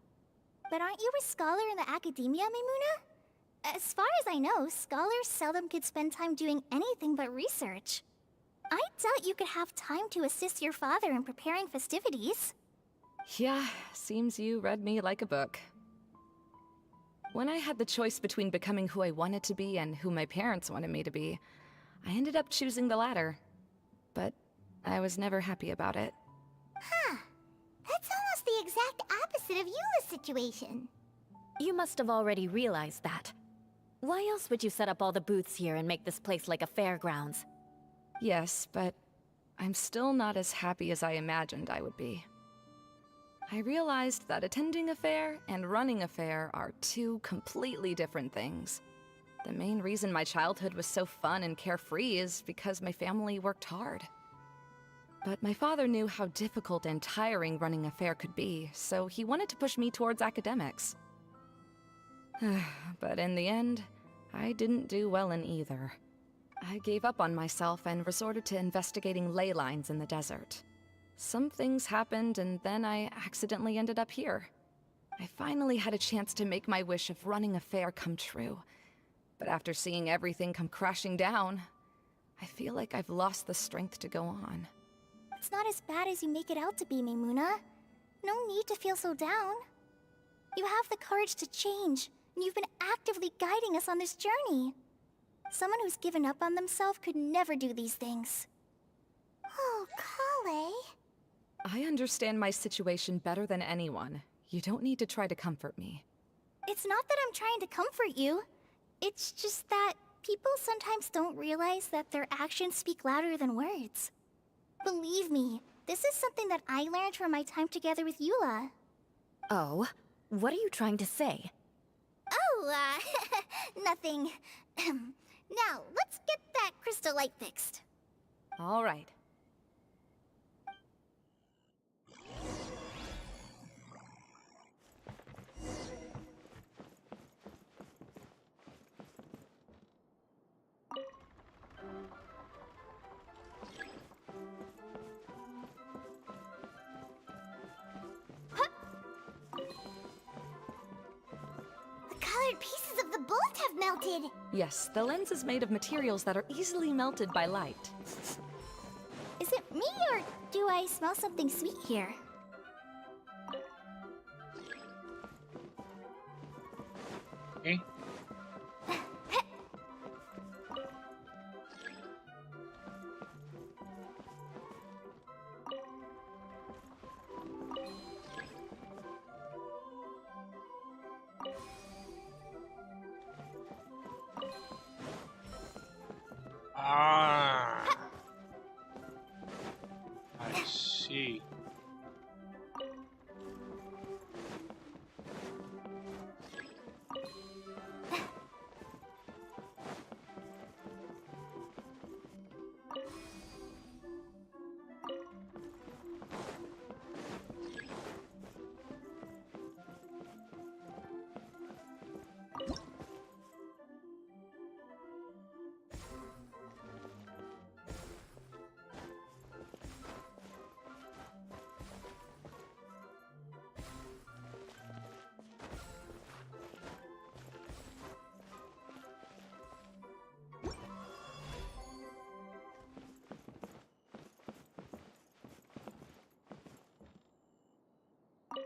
But aren't you a scholar in the academia, Maimuna? As far as I know, scholars seldom could spend time doing anything but research. I doubt you could have time to assist your father in preparing festivities. Yeah, seems you read me like a book. When I had the choice between becoming who I wanted to be and who my parents wanted me to be, I ended up choosing the latter. But I was never happy about it. Huh. That's almost the exact opposite of Eula's situation. You must have already realized that. Why else would you set up all the booths here and make this place like a fairgrounds? Yes, but I'm still not as happy as I imagined I would be. I realized that attending a fair and running a fair are two completely different things. The main reason my childhood was so fun and carefree is because my family worked hard. But my father knew how difficult and tiring running a fair could be, so he wanted to push me towards academics. But in the end, I didn't do well in either. I gave up on myself and resorted to investigating ley lines in the desert. Some things happened, and then I accidentally ended up here. I finally had a chance to make my wish of running a fair come true. But after seeing everything come crashing down, I feel like I've lost the strength to go on. It's not as bad as you make it out to be, Maimuna. No need to feel so down. You have the courage to change, and you've been actively guiding us on this journey. Someone who's given up on themselves could never do these things. Oh, Kale. I understand my situation better than anyone. You don't need to try to comfort me. It's not that I'm trying to comfort you. It's just that people sometimes don't realize that their actions speak louder than words. Believe me, this is something that I learned from my time together with Eula. Oh? What are you trying to say? Oh, nothing. Now, let's get that crystal light fixed. All right. The colored pieces of the bolt have melted. Yes, the lens is made of materials that are easily melted by light. Is it me, or do I smell something sweet here? Okay. Ah, I see.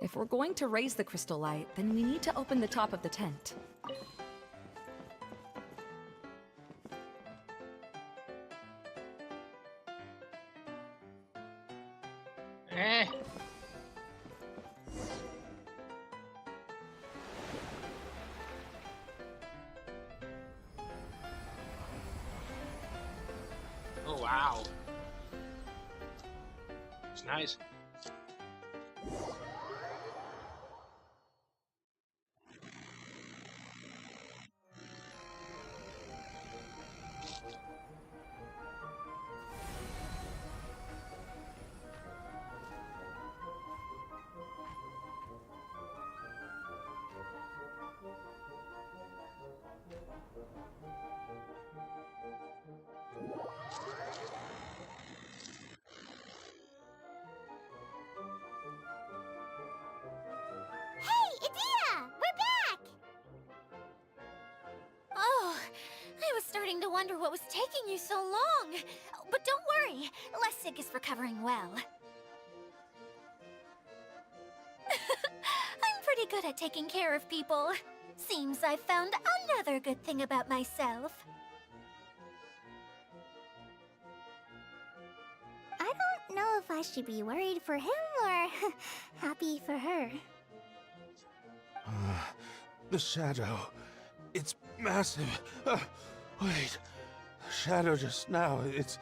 If we're going to raise the crystal light, then we need to open the top of the tent. Eh. Oh, wow. It's nice. Hey, Idea! We're back! Oh, I was starting to wonder what was taking you so long. But don't worry, Lessig is recovering well. I'm pretty good at taking care of people. Seems I've found another good thing about myself. I don't know if I should be worried for him or happy for her. The shadow. It's massive. Wait. The shadow just now. It's...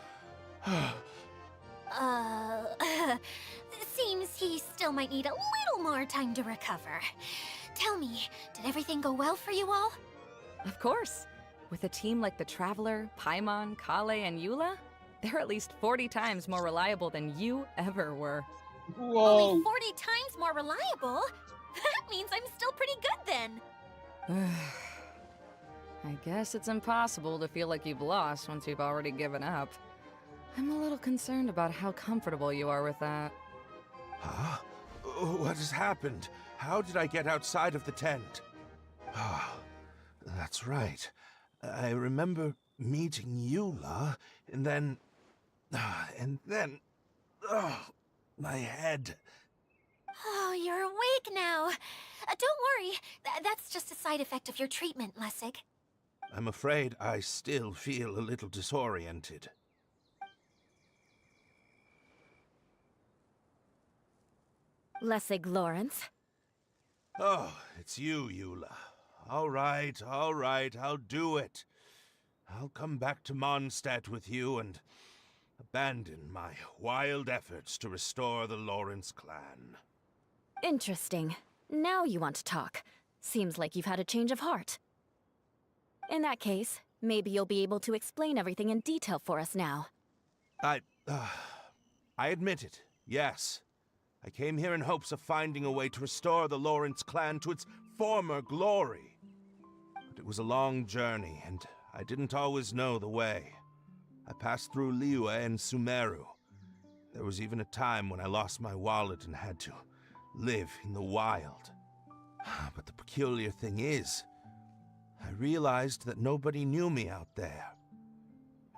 Seems he still might need a little more time to recover. Tell me, did everything go well for you all? Of course. With a team like the Traveler, Paimon, Kale, and Eula, they're at least 40 times more reliable than you ever were. Whoa. Only 40 times more reliable? That means I'm still pretty good then. I guess it's impossible to feel like you've lost once you've already given up. I'm a little concerned about how comfortable you are with that. Huh? What has happened? How did I get outside of the tent? Ah, that's right. I remember meeting Eula, and then... Oh, my head. Oh, you're awake now. Don't worry, that's just a side effect of your treatment, Lessig. I'm afraid I still feel a little disoriented. Lessig Lawrence. Oh, it's you, Eula. All right, I'll do it. I'll come back to Mondstadt with you and abandon my wild efforts to restore the Lawrence clan. Interesting. Now you want to talk. Seems like you've had a change of heart. In that case, maybe you'll be able to explain everything in detail for us now. I admit it, yes. I came here in hopes of finding a way to restore the Lawrence clan to its former glory. But it was a long journey, and I didn't always know the way. I passed through Liyue and Sumeru. There was even a time when I lost my wallet and had to live in the wild. But the peculiar thing is, I realized that nobody knew me out there.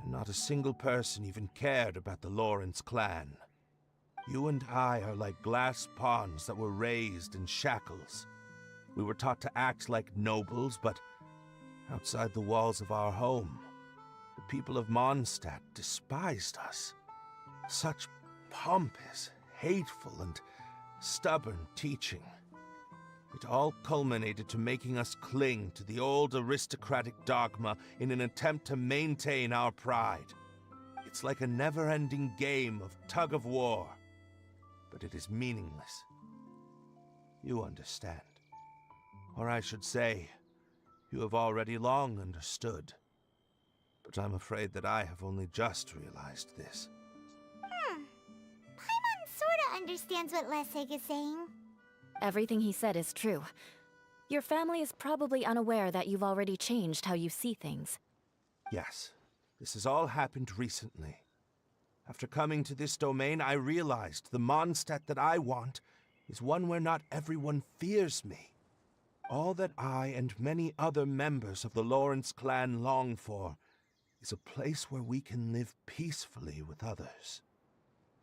And not a single person even cared about the Lawrence clan. You and I are like glass pawns that were raised in shackles. We were taught to act like nobles, but outside the walls of our home, the people of Mondstadt despised us. Such pompous, hateful, and stubborn teaching. It all culminated to making us cling to the old aristocratic dogma in an attempt to maintain our pride. It's like a never-ending game of tug-of-war, but it is meaningless. You understand. Or I should say, you have already long understood. But I'm afraid that I have only just realized this. Paimon sorta understands what Lessig is saying. Everything he said is true. Your family is probably unaware that you've already changed how you see things. Yes, this has all happened recently. After coming to this domain, I realized the Mondstadt that I want is one where not everyone fears me. All that I and many other members of the Lawrence clan long for is a place where we can live peacefully with others.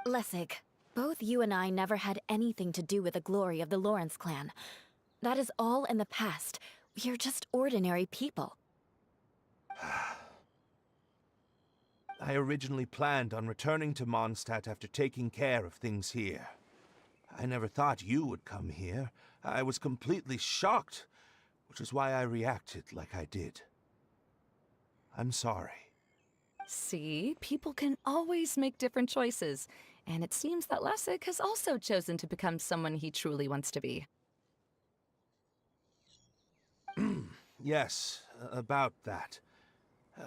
Lessig, Both you and I never had anything to do with the glory of the Lawrence clan. That is all in the past. We are just ordinary people. I originally planned on returning to Mondstadt after taking care of things here. I never thought you would come here. I was completely shocked, which is why I reacted like I did. I'm sorry. See, people can always make different choices, and it seems that Lessig has also chosen to become someone he truly wants to be. Yes, about that.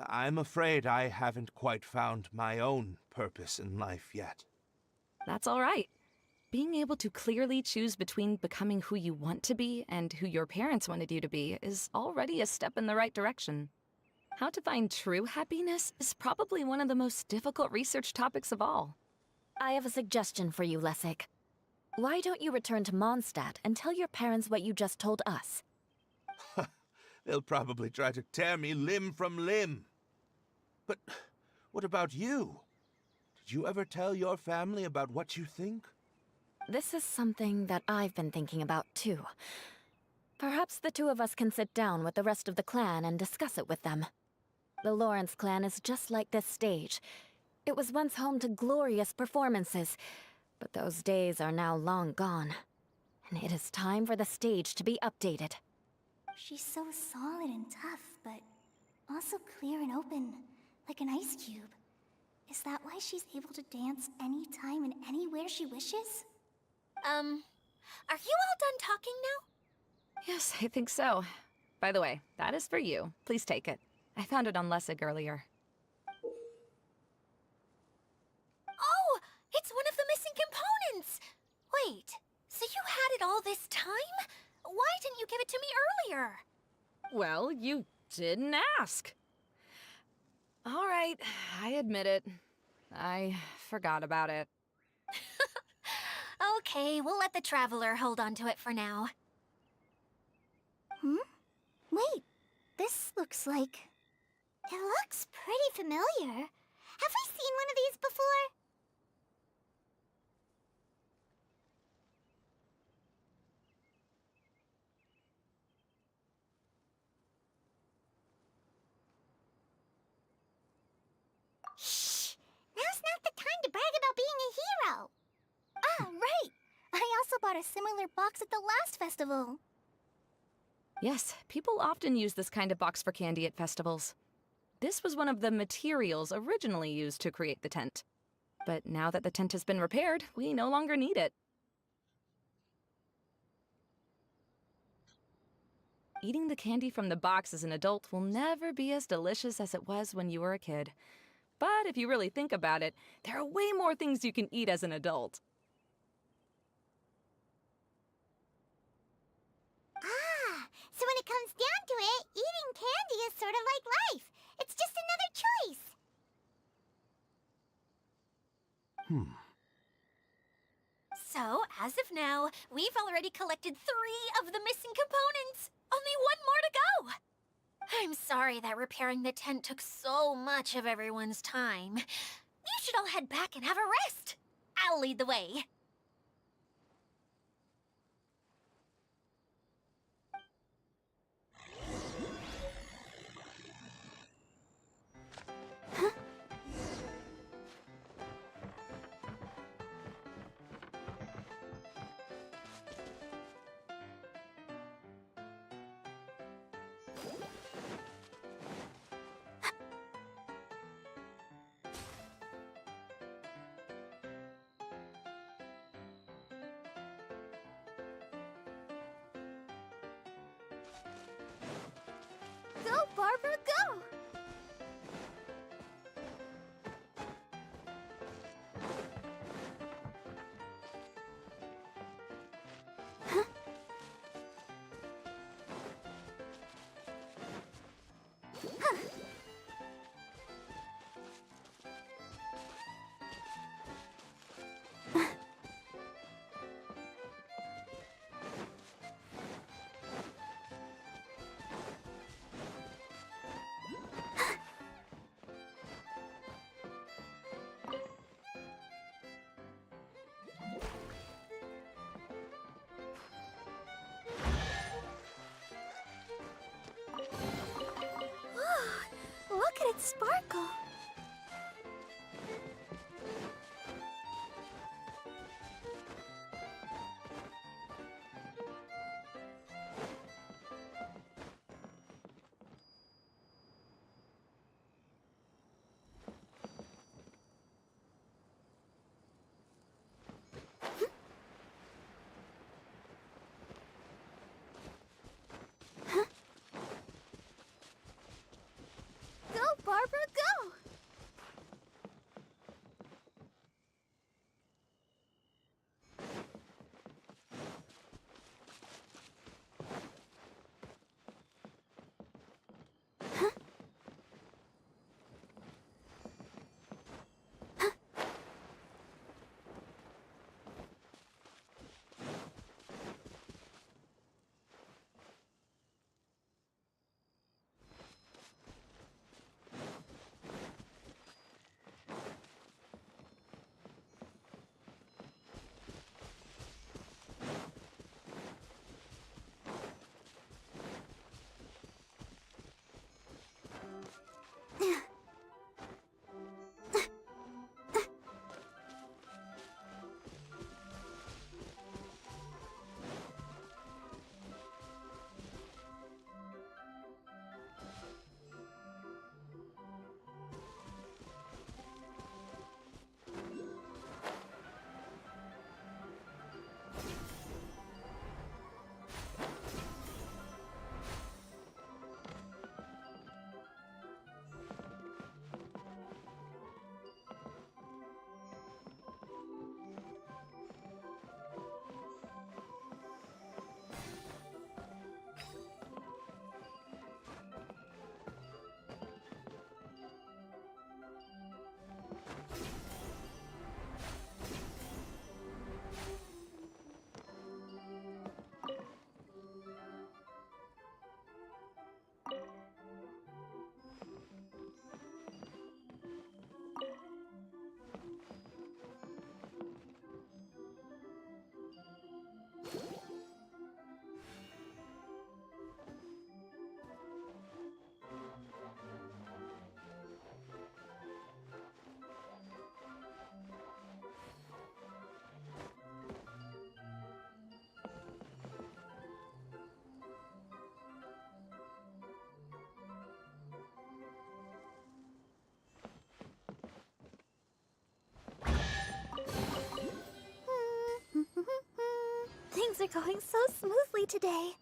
I'm afraid I haven't quite found my own purpose in life yet. That's all right. Being able to clearly choose between becoming who you want to be and who your parents wanted you to be is already a step in the right direction. How to find true happiness is probably one of the most difficult research topics of all. I have a suggestion for you, Lessig. Why don't you return to Mondstadt and tell your parents what you just told us? They'll probably try to tear me limb from limb. But what about you? Did you ever tell your family about what you think? This is something that I've been thinking about, too. Perhaps the two of us can sit down with the rest of the clan and discuss it with them. The Lawrence clan is just like this stage. It was once home to glorious performances, but those days are now long gone. And it is time for the stage to be updated. She's so solid and tough, but also clear and open, like an ice cube. Is that why she's able to dance anytime and anywhere she wishes? Are you all done talking now? Yes, I think so. By the way, that is for you. Please take it. I found it on Lessig earlier. Oh, it's one of the missing components! Wait, so you had it all this time? Why didn't you give it to me earlier? Well, you didn't ask. All right, I admit it. I forgot about it. Okay, we'll let the Traveler hold on to it for now. Wait, this looks like... It looks pretty familiar. Have we seen one of these before? Shh! Now's not the time to brag about being a hero! Ah, right! I also bought a similar box at the last festival. Yes, people often use this kind of box for candy at festivals. This was one of the materials originally used to create the tent. But now that the tent has been repaired, we no longer need it. Eating the candy from the box as an adult will never be as delicious as it was when you were a kid. But if you really think about it, there are way more things you can eat as an adult. Ah, so when it comes down to it, eating candy is sort of like life. It's just another choice. So, as of now, we've already collected 3 of the missing components. Only 1 more to go. I'm sorry that repairing the tent took so much of everyone's time. You should all head back and have a rest. I'll lead the way. Go, Barbara, go! sparkle. Go, Barbara, go! Things are going so smoothly today.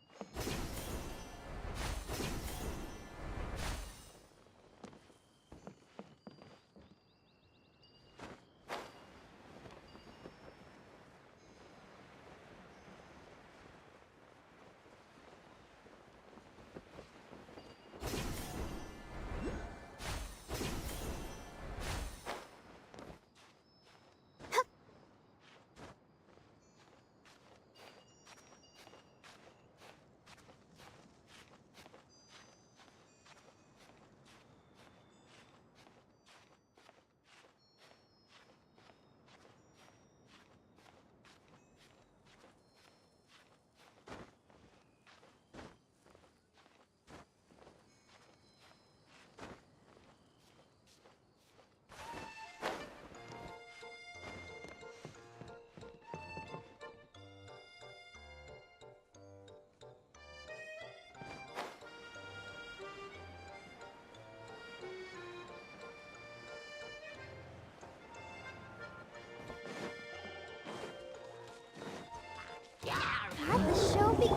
Let the show be.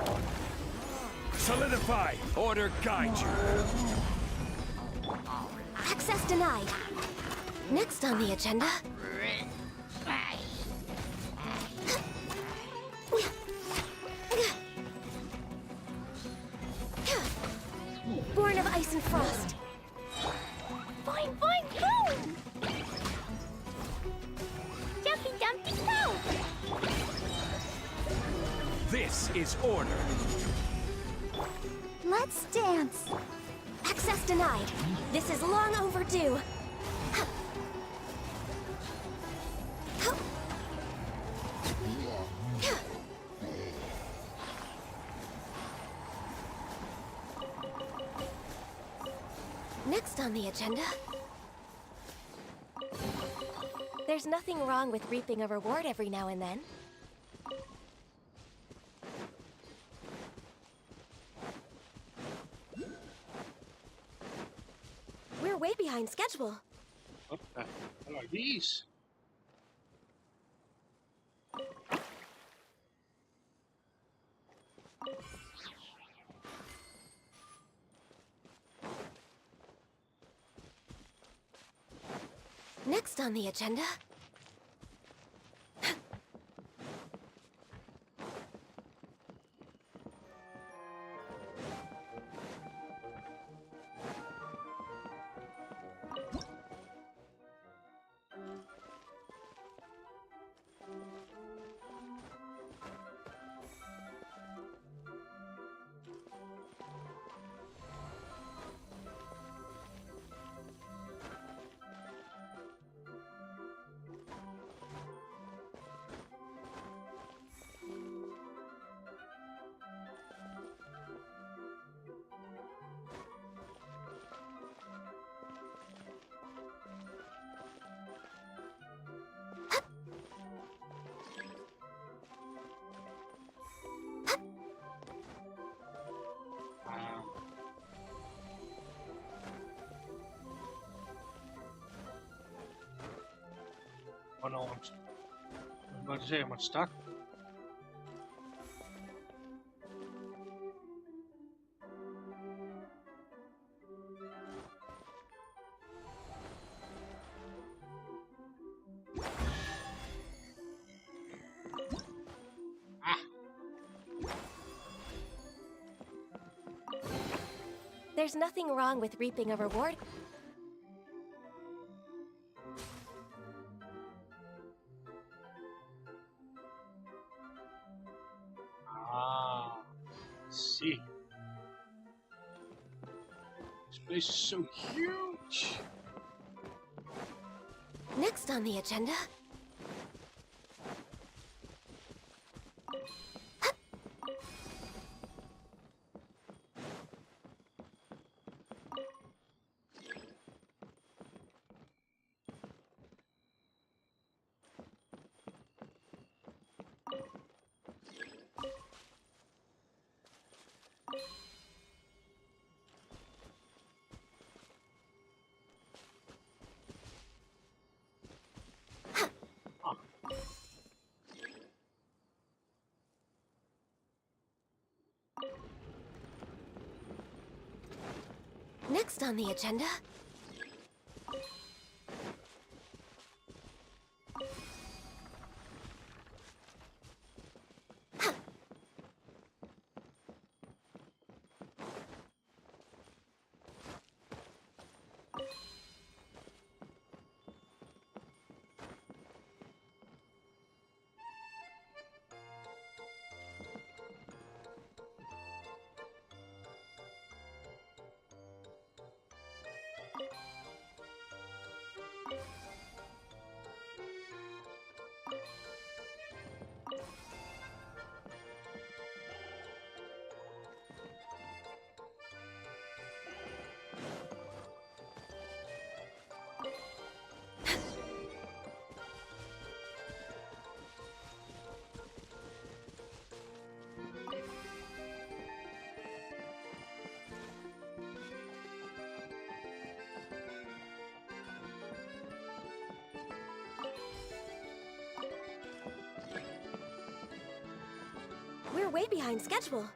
Solidify! Order guide you! Access denied. Next on the agenda... Born of Ice and Frost. Boing, boing, boom! Jumpy, dumpty, go! This is order. Let's dance. Access denied. This is long overdue. Next Next on the agenda... There's nothing wrong with reaping a reward every now and then. We're way behind schedule. What the hell are these? Next on the agenda... Oh no, I was about to say I'm stuck. There's nothing wrong with reaping a reward. Ah, see. This place is so huge. Next on the agenda... Next on the agenda... We're way behind schedule.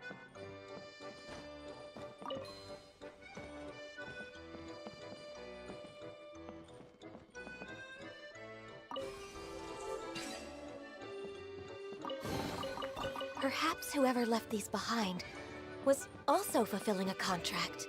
Perhaps whoever left these behind was also fulfilling a contract.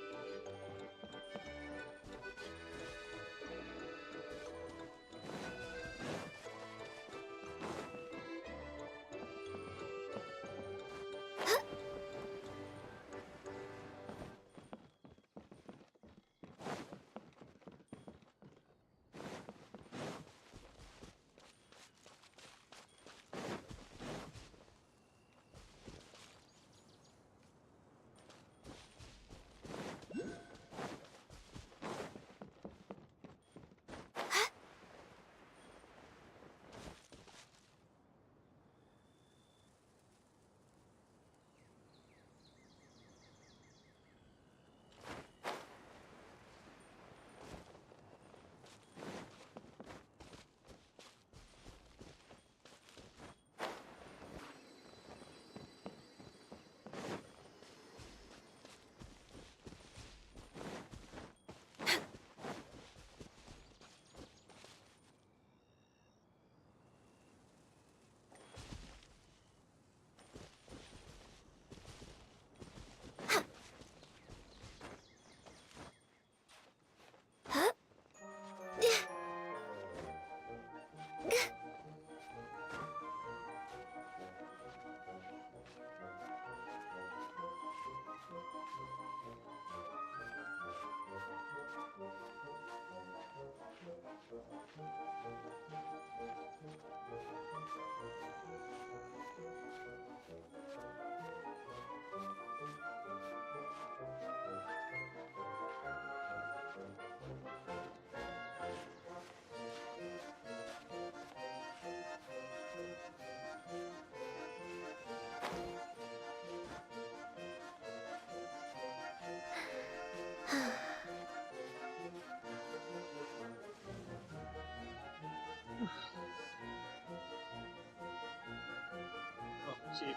Oh, shit.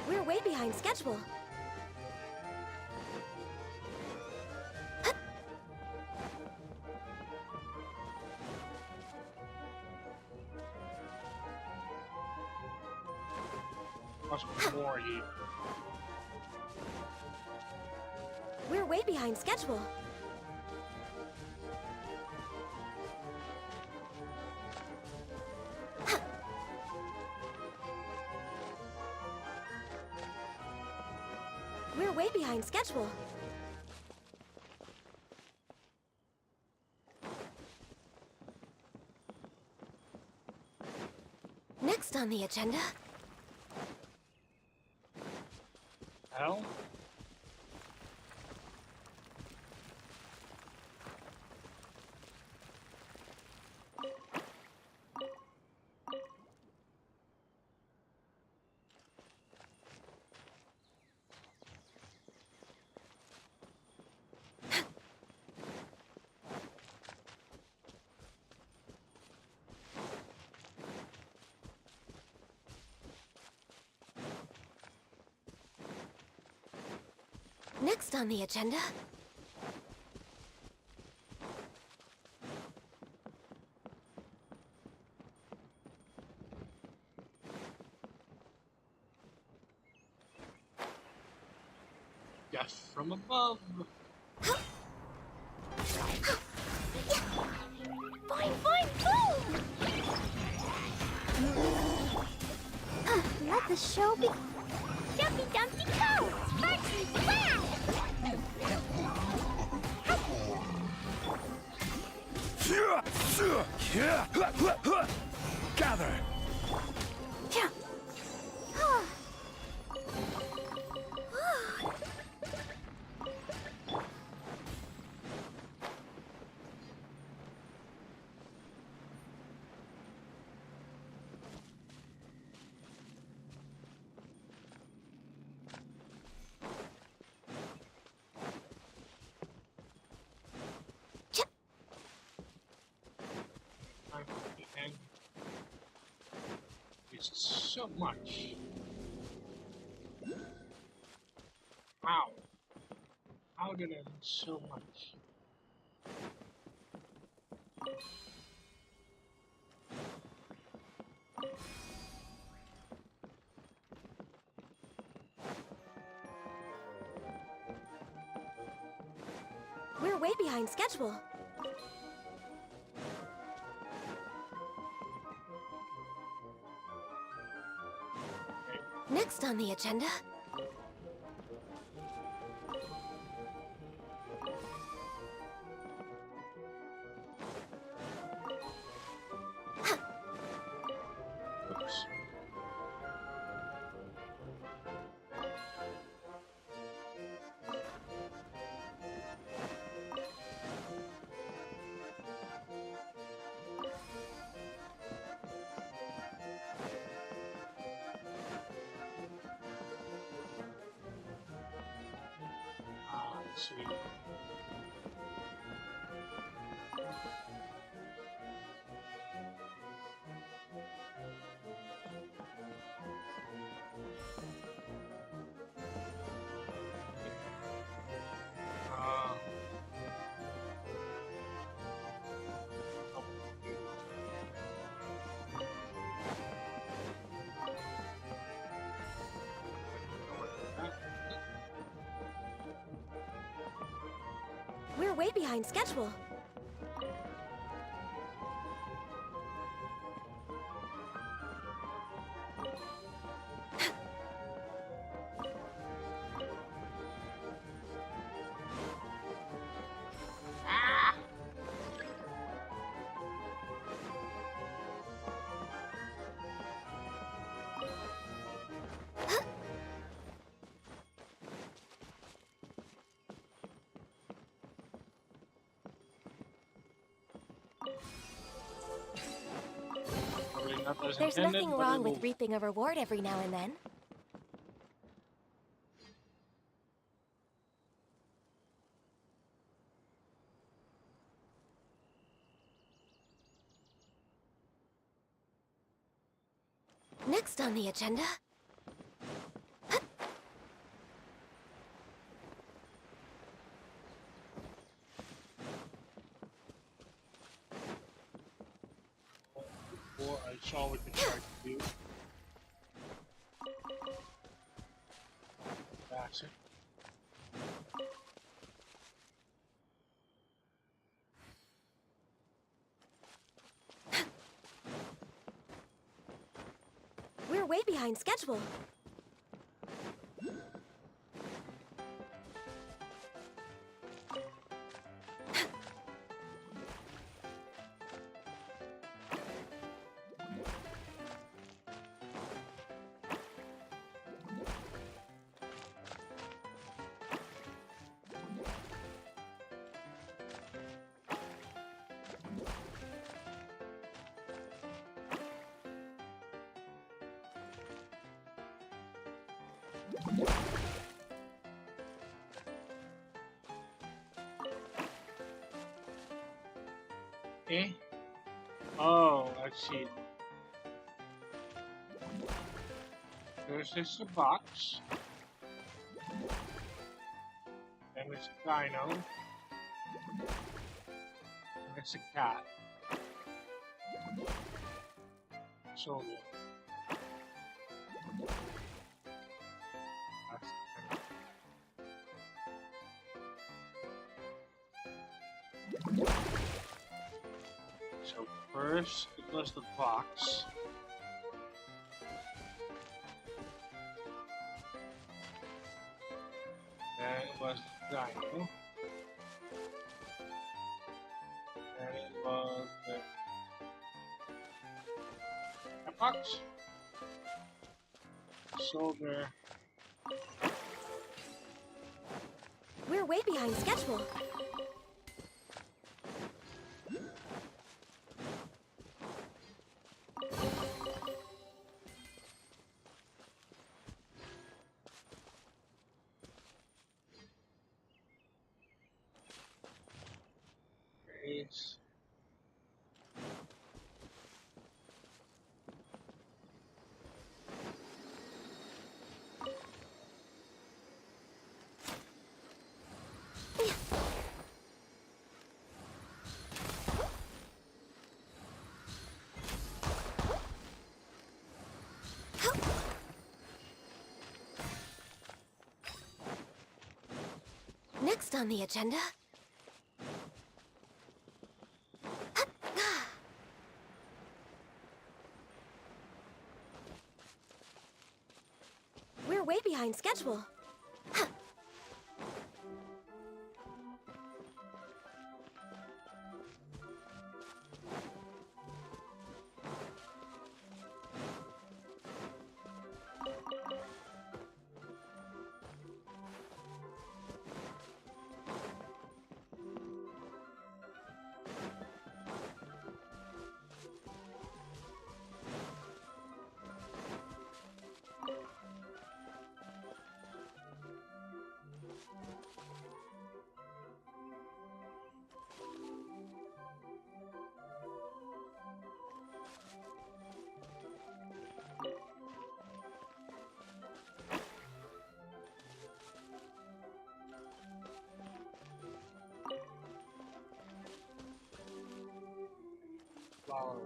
We're way behind schedule. Must be more here. We're way behind schedule. We're way behind schedule. Next on the agenda. Hell? Next on the agenda. Death from above. Fine, fine, boom! Let the show be. Jumpy Dumpty go! Sparky Splash! Gather! Yeah. And it's so much. How? How did I lose so much? We're way behind schedule. Next on the agenda. Oops. Let's see. Uh, We're way behind schedule. Probably not as There's intended, nothing but wrong it will- with reaping a reward every now and then. Next on the agenda... Before I saw what they tried to do. That's it. We're way behind schedule. Eh? Oh, I see. There's this a box. Then there's a dino. And it's a cat. Soldier. That's so first it was the box. Then it was the dino. Then it was the box. Soldier. We're way behind schedule. Is Next on the agenda... We're way behind schedule. flower.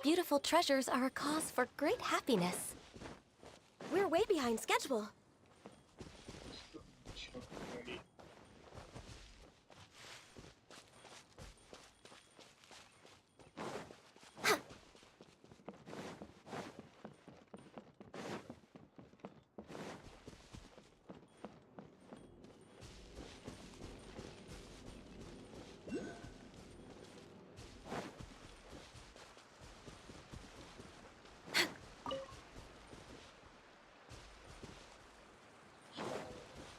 beautiful treasures are a cause for great happiness. We're way behind schedule.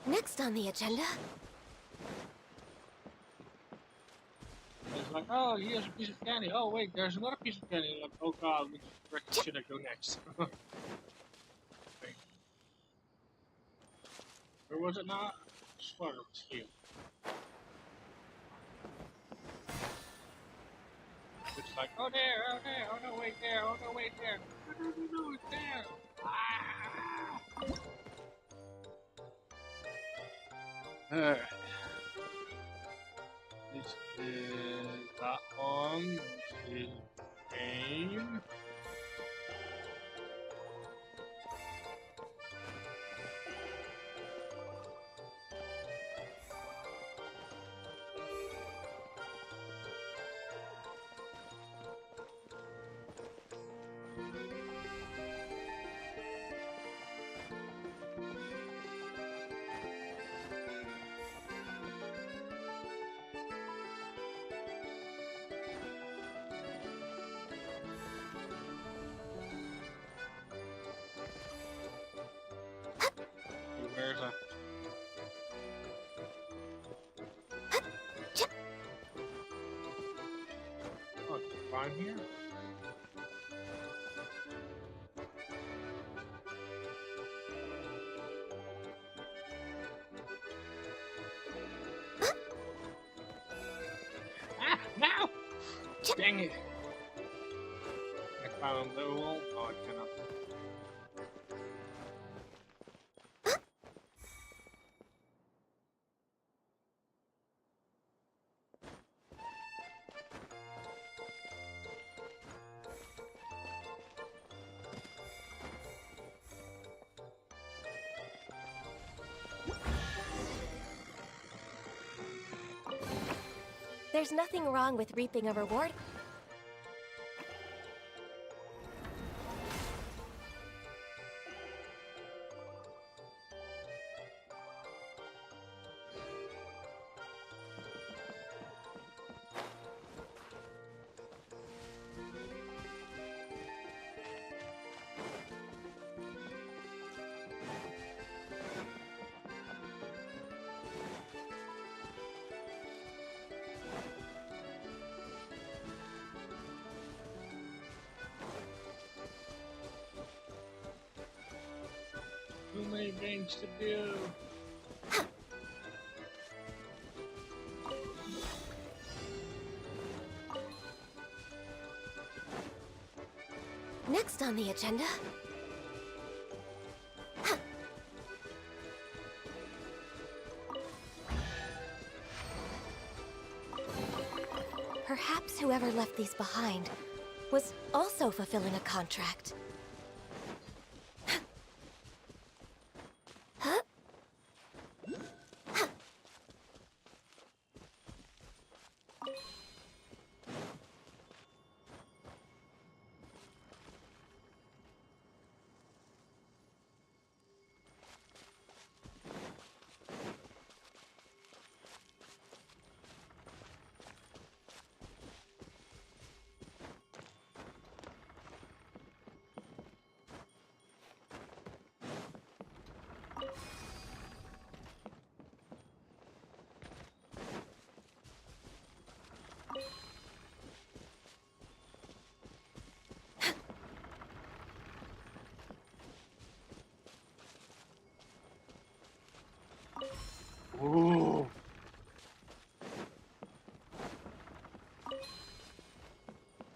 Next on the agenda... It's like, oh, here's a piece of candy. Oh, wait, there's another piece of candy. Like, oh god, which direction should I go next? Wait. Where was it now? Sort of here. It's like, oh there, oh there, oh no, wait there, oh no, wait there. No, it's there. Ah. This is that one. This is game. Where's a... Oh, it's fine here? Ah, no! Dang it! I found the wall. Oh, I cannot. There's nothing wrong with reaping a reward. Too many things to do. Next on the agenda... Perhaps whoever left these behind was also fulfilling a contract. Ooh.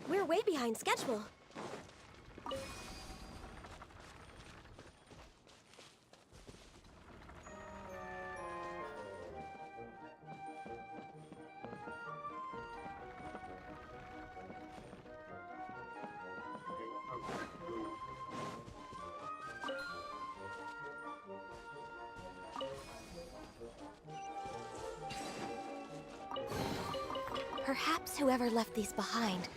We're way behind schedule. Perhaps whoever left these behind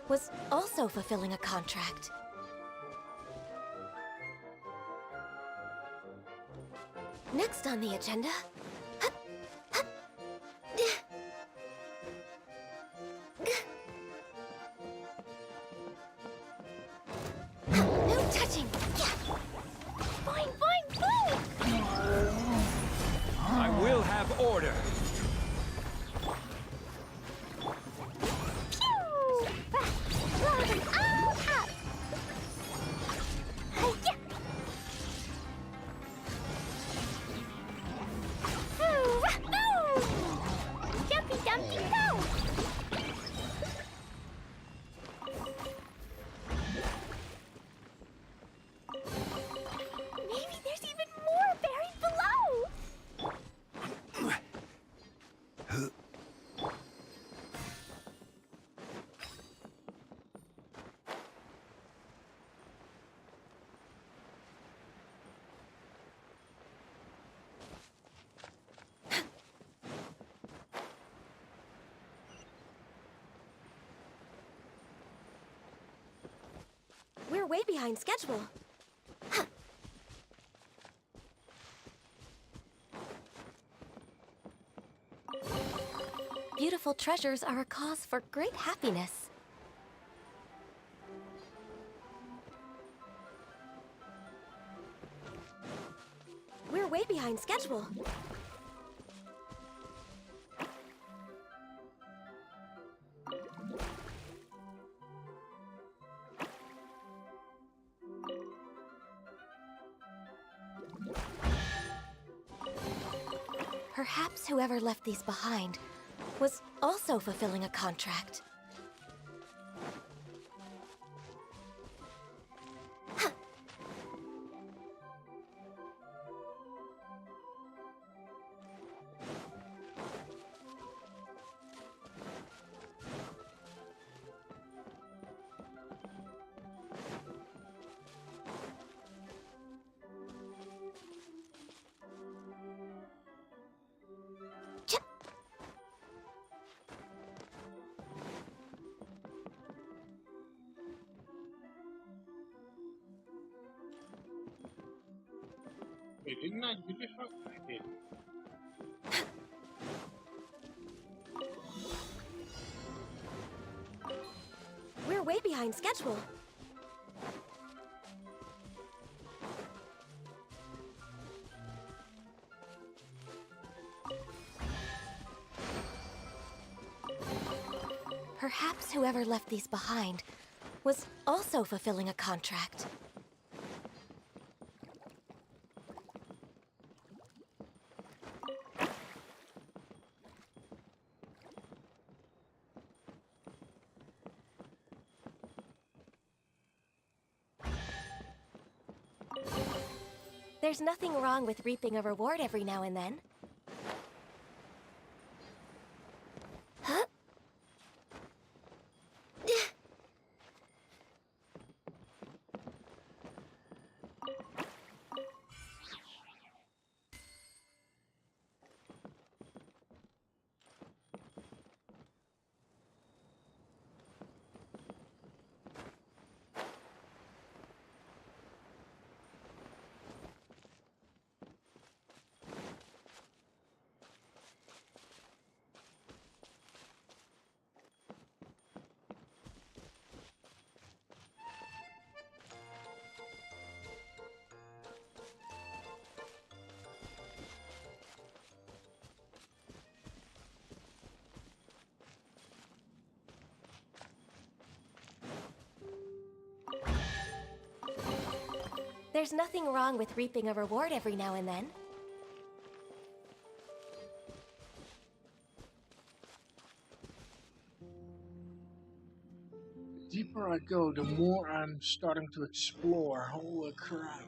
was also fulfilling a contract. Next on the agenda... No touching! Fine, fine, fine! I will have order. Pew! Blow them all up! Hi-ya! Hoo-rah-hoo! Jumpy Dumpty go! Maybe there's even more buried below! We're way behind schedule. Beautiful treasures are a cause for great happiness. We're way behind schedule. Perhaps whoever left these behind was also fulfilling a contract. Wait, didn't I do this one? I did. We're way behind schedule. Perhaps whoever left these behind was also fulfilling a contract. There's nothing wrong with reaping a reward every now and then. Huh? There's nothing wrong with reaping a reward every now and then. The deeper I go, the more I'm starting to explore. Holy crap.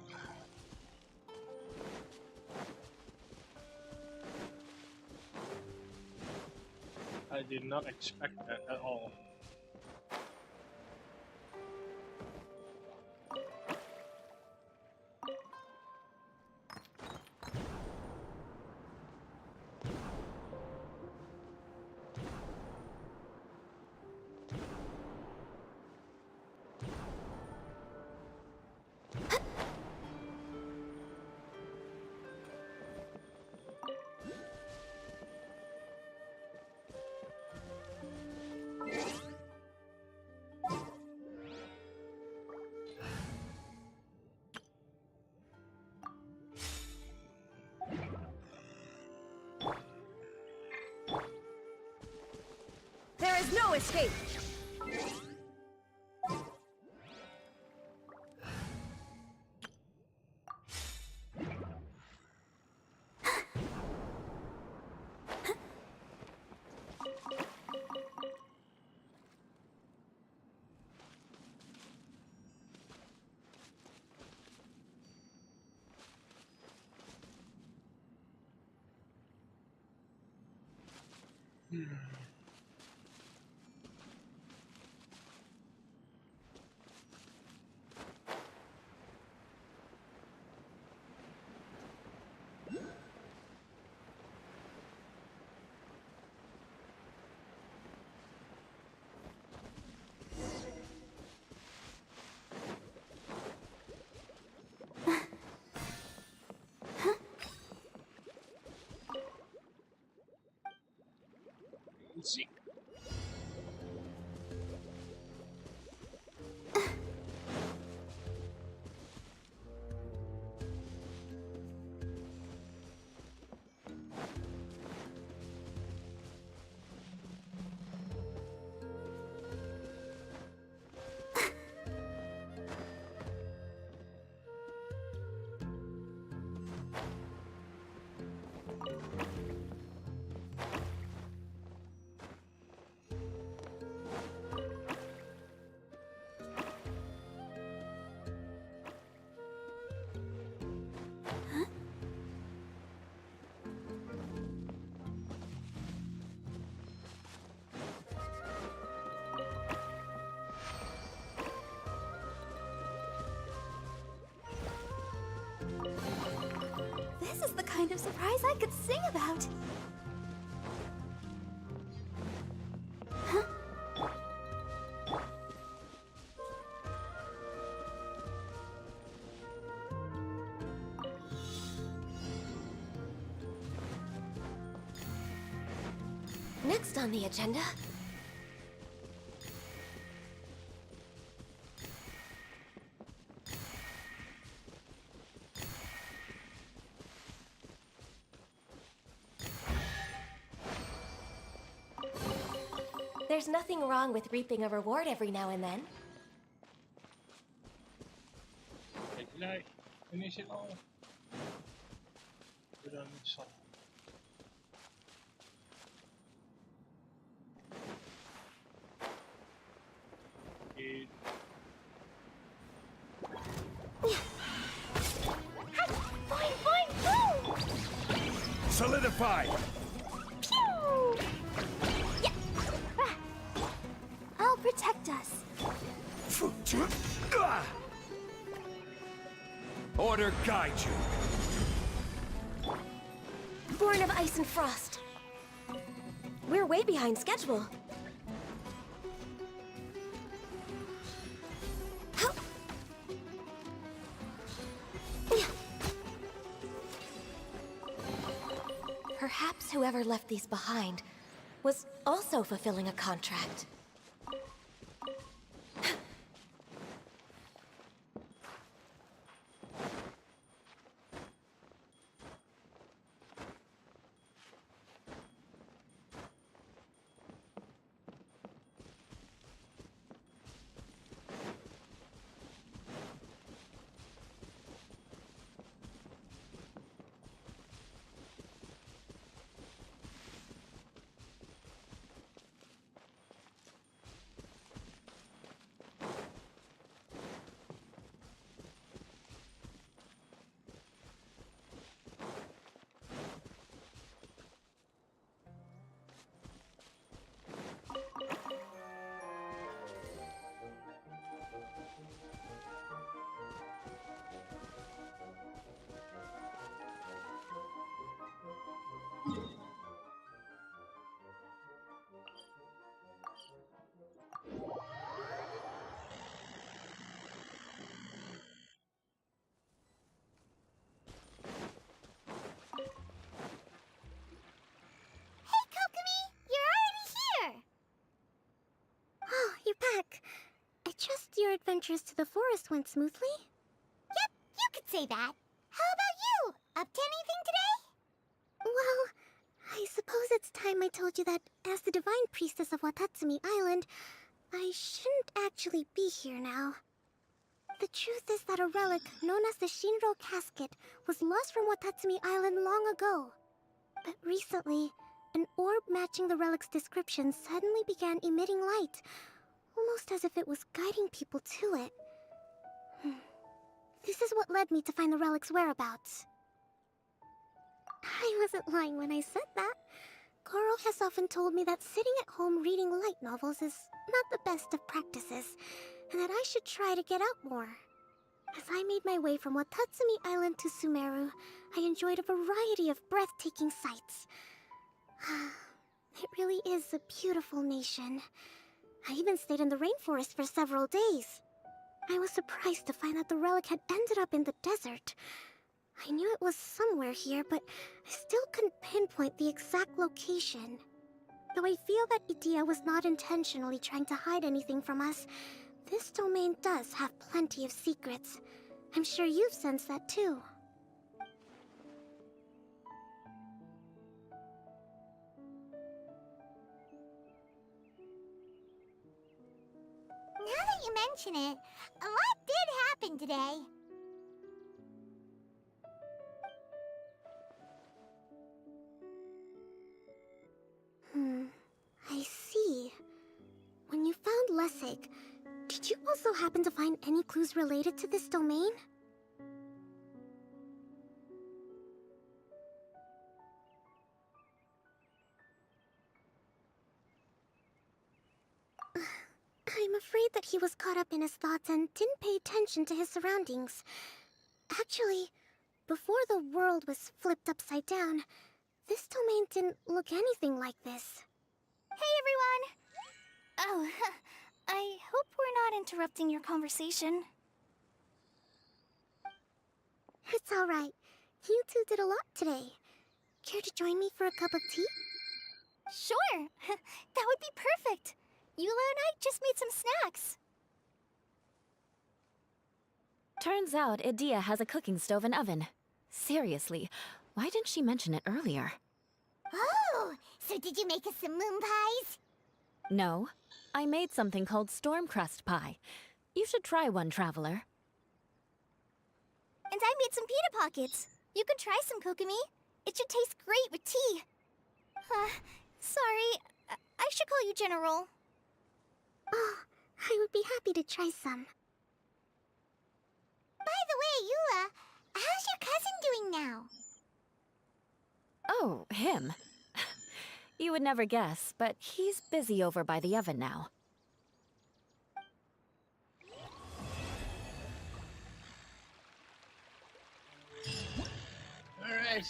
I did not expect that at all. There's no escape! Let's see. This is the kind of surprise I could sing about. Next on the agenda... There's nothing wrong with reaping a reward every now and then. Kijk, gelijk. En is het al? Dan zal. Boing, boing, boom! Solidified! Pew! Yeah. Ah. I'll protect us. Order guide you. Born of ice and frost. We're way behind schedule. How? Perhaps whoever left these behind was also fulfilling a contract. Hey, Kokomi! You're already here! Oh, you're back. I trust your adventures to the forest went smoothly? Yep, you could say that. How about you? Up to anything today? Well, I suppose it's time I told you that, as the Divine Priestess of Watatsumi Island, I shouldn't actually be here now. The truth is that a relic known as the Shinro Casket was lost from Watatsumi Island long ago. But recently, an orb matching the relic's description suddenly began emitting light, almost as if it was guiding people to it. This is what led me to find the relic's whereabouts. I wasn't lying when I said that. Goro has often told me that sitting at home reading light novels is not the best of practices, and that I should try to get out more. As I made my way from Watatsumi Island to Sumeru, I enjoyed a variety of breathtaking sights. It really is a beautiful nation. I even stayed in the rainforest for several days. I was surprised to find that the relic had ended up in the desert. I knew it was somewhere here, but I still couldn't pinpoint the exact location. Though I feel that Idia was not intentionally trying to hide anything from us, this domain does have plenty of secrets. I'm sure you've sensed that too. Now that you mention it, a lot did happen today. I see. When you found Lessig, did you also happen to find any clues related to this domain? I'm afraid that he was caught up in his thoughts and didn't pay attention to his surroundings. Actually, before the world was flipped upside down, this domain didn't look anything like this. Hey everyone! Oh, I hope we're not interrupting your conversation. It's alright. You two did a lot today. Care to join me for a cup of tea? Sure! That would be perfect! Eula and I just made some snacks. Turns out Idia has a cooking stove and oven. Seriously, why didn't she mention it earlier? Oh, so did you make us some moon pies? No, I made something called storm crust pie. You should try one, Traveler. And I made some pita pockets. You can try some, Kokomi. It should taste great with tea. Sorry, I should call you General. Oh, I would be happy to try some. By the way, Eula, how's your cousin doing now? Oh, him. You would never guess, but he's busy over by the oven now. Alright.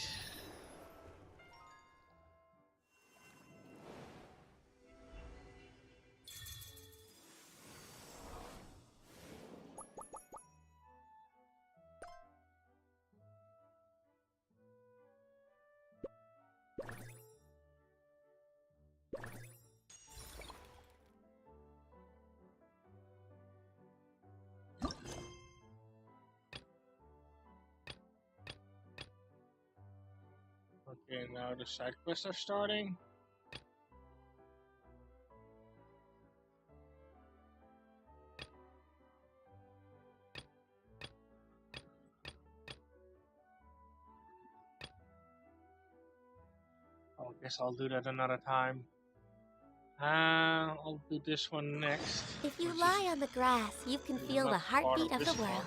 Okay, now the side quests are starting. I guess I'll do that another time. I'll do this one next. If you which lie is on the grass, you can feel not the heartbeat part of this the world. one.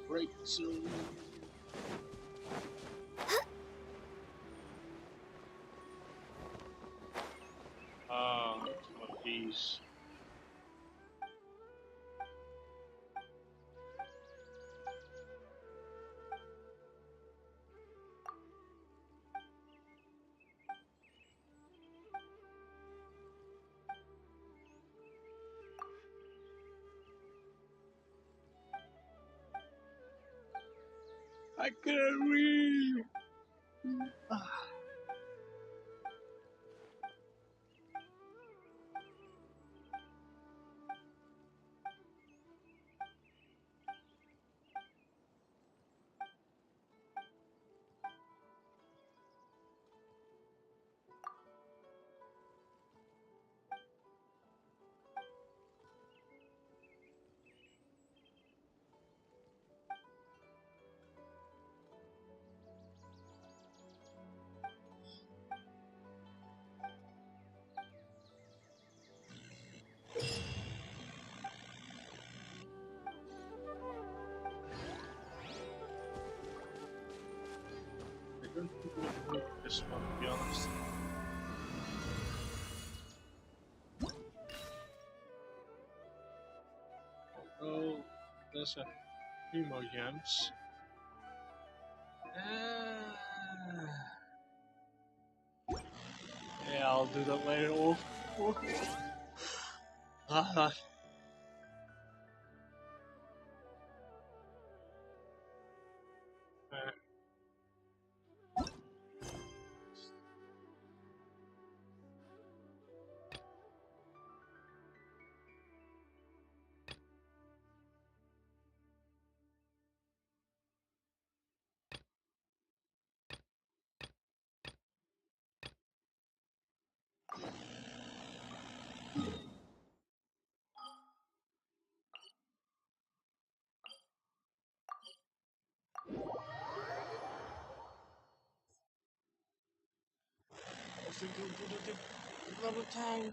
Great, so... it's one of these. I couldn't read. I don't think we'll move this one, to be honest. Oh, there's a few more gems. Yeah, I'll do that later. Oh, oh. Ah, Level 10.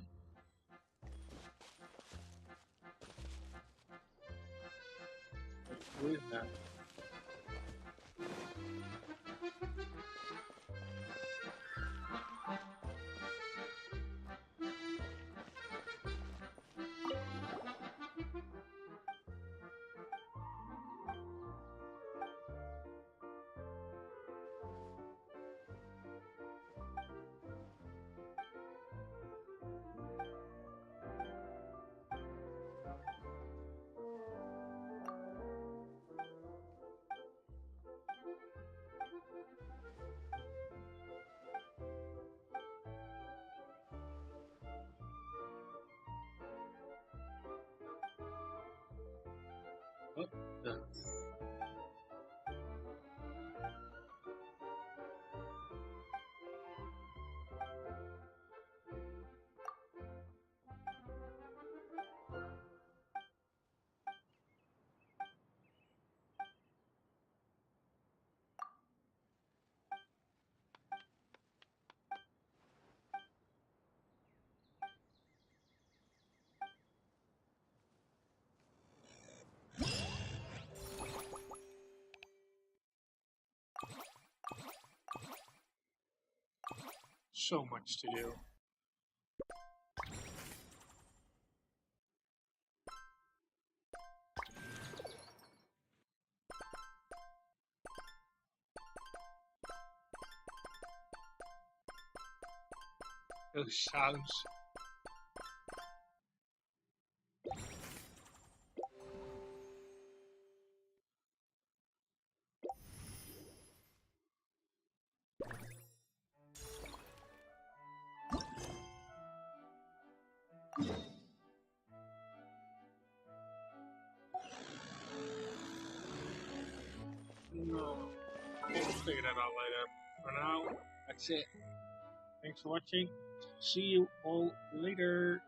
What is that? What the? So much to do. Those sounds. No. We'll figure that out later. For now, that's it. Thanks for watching. See you all later.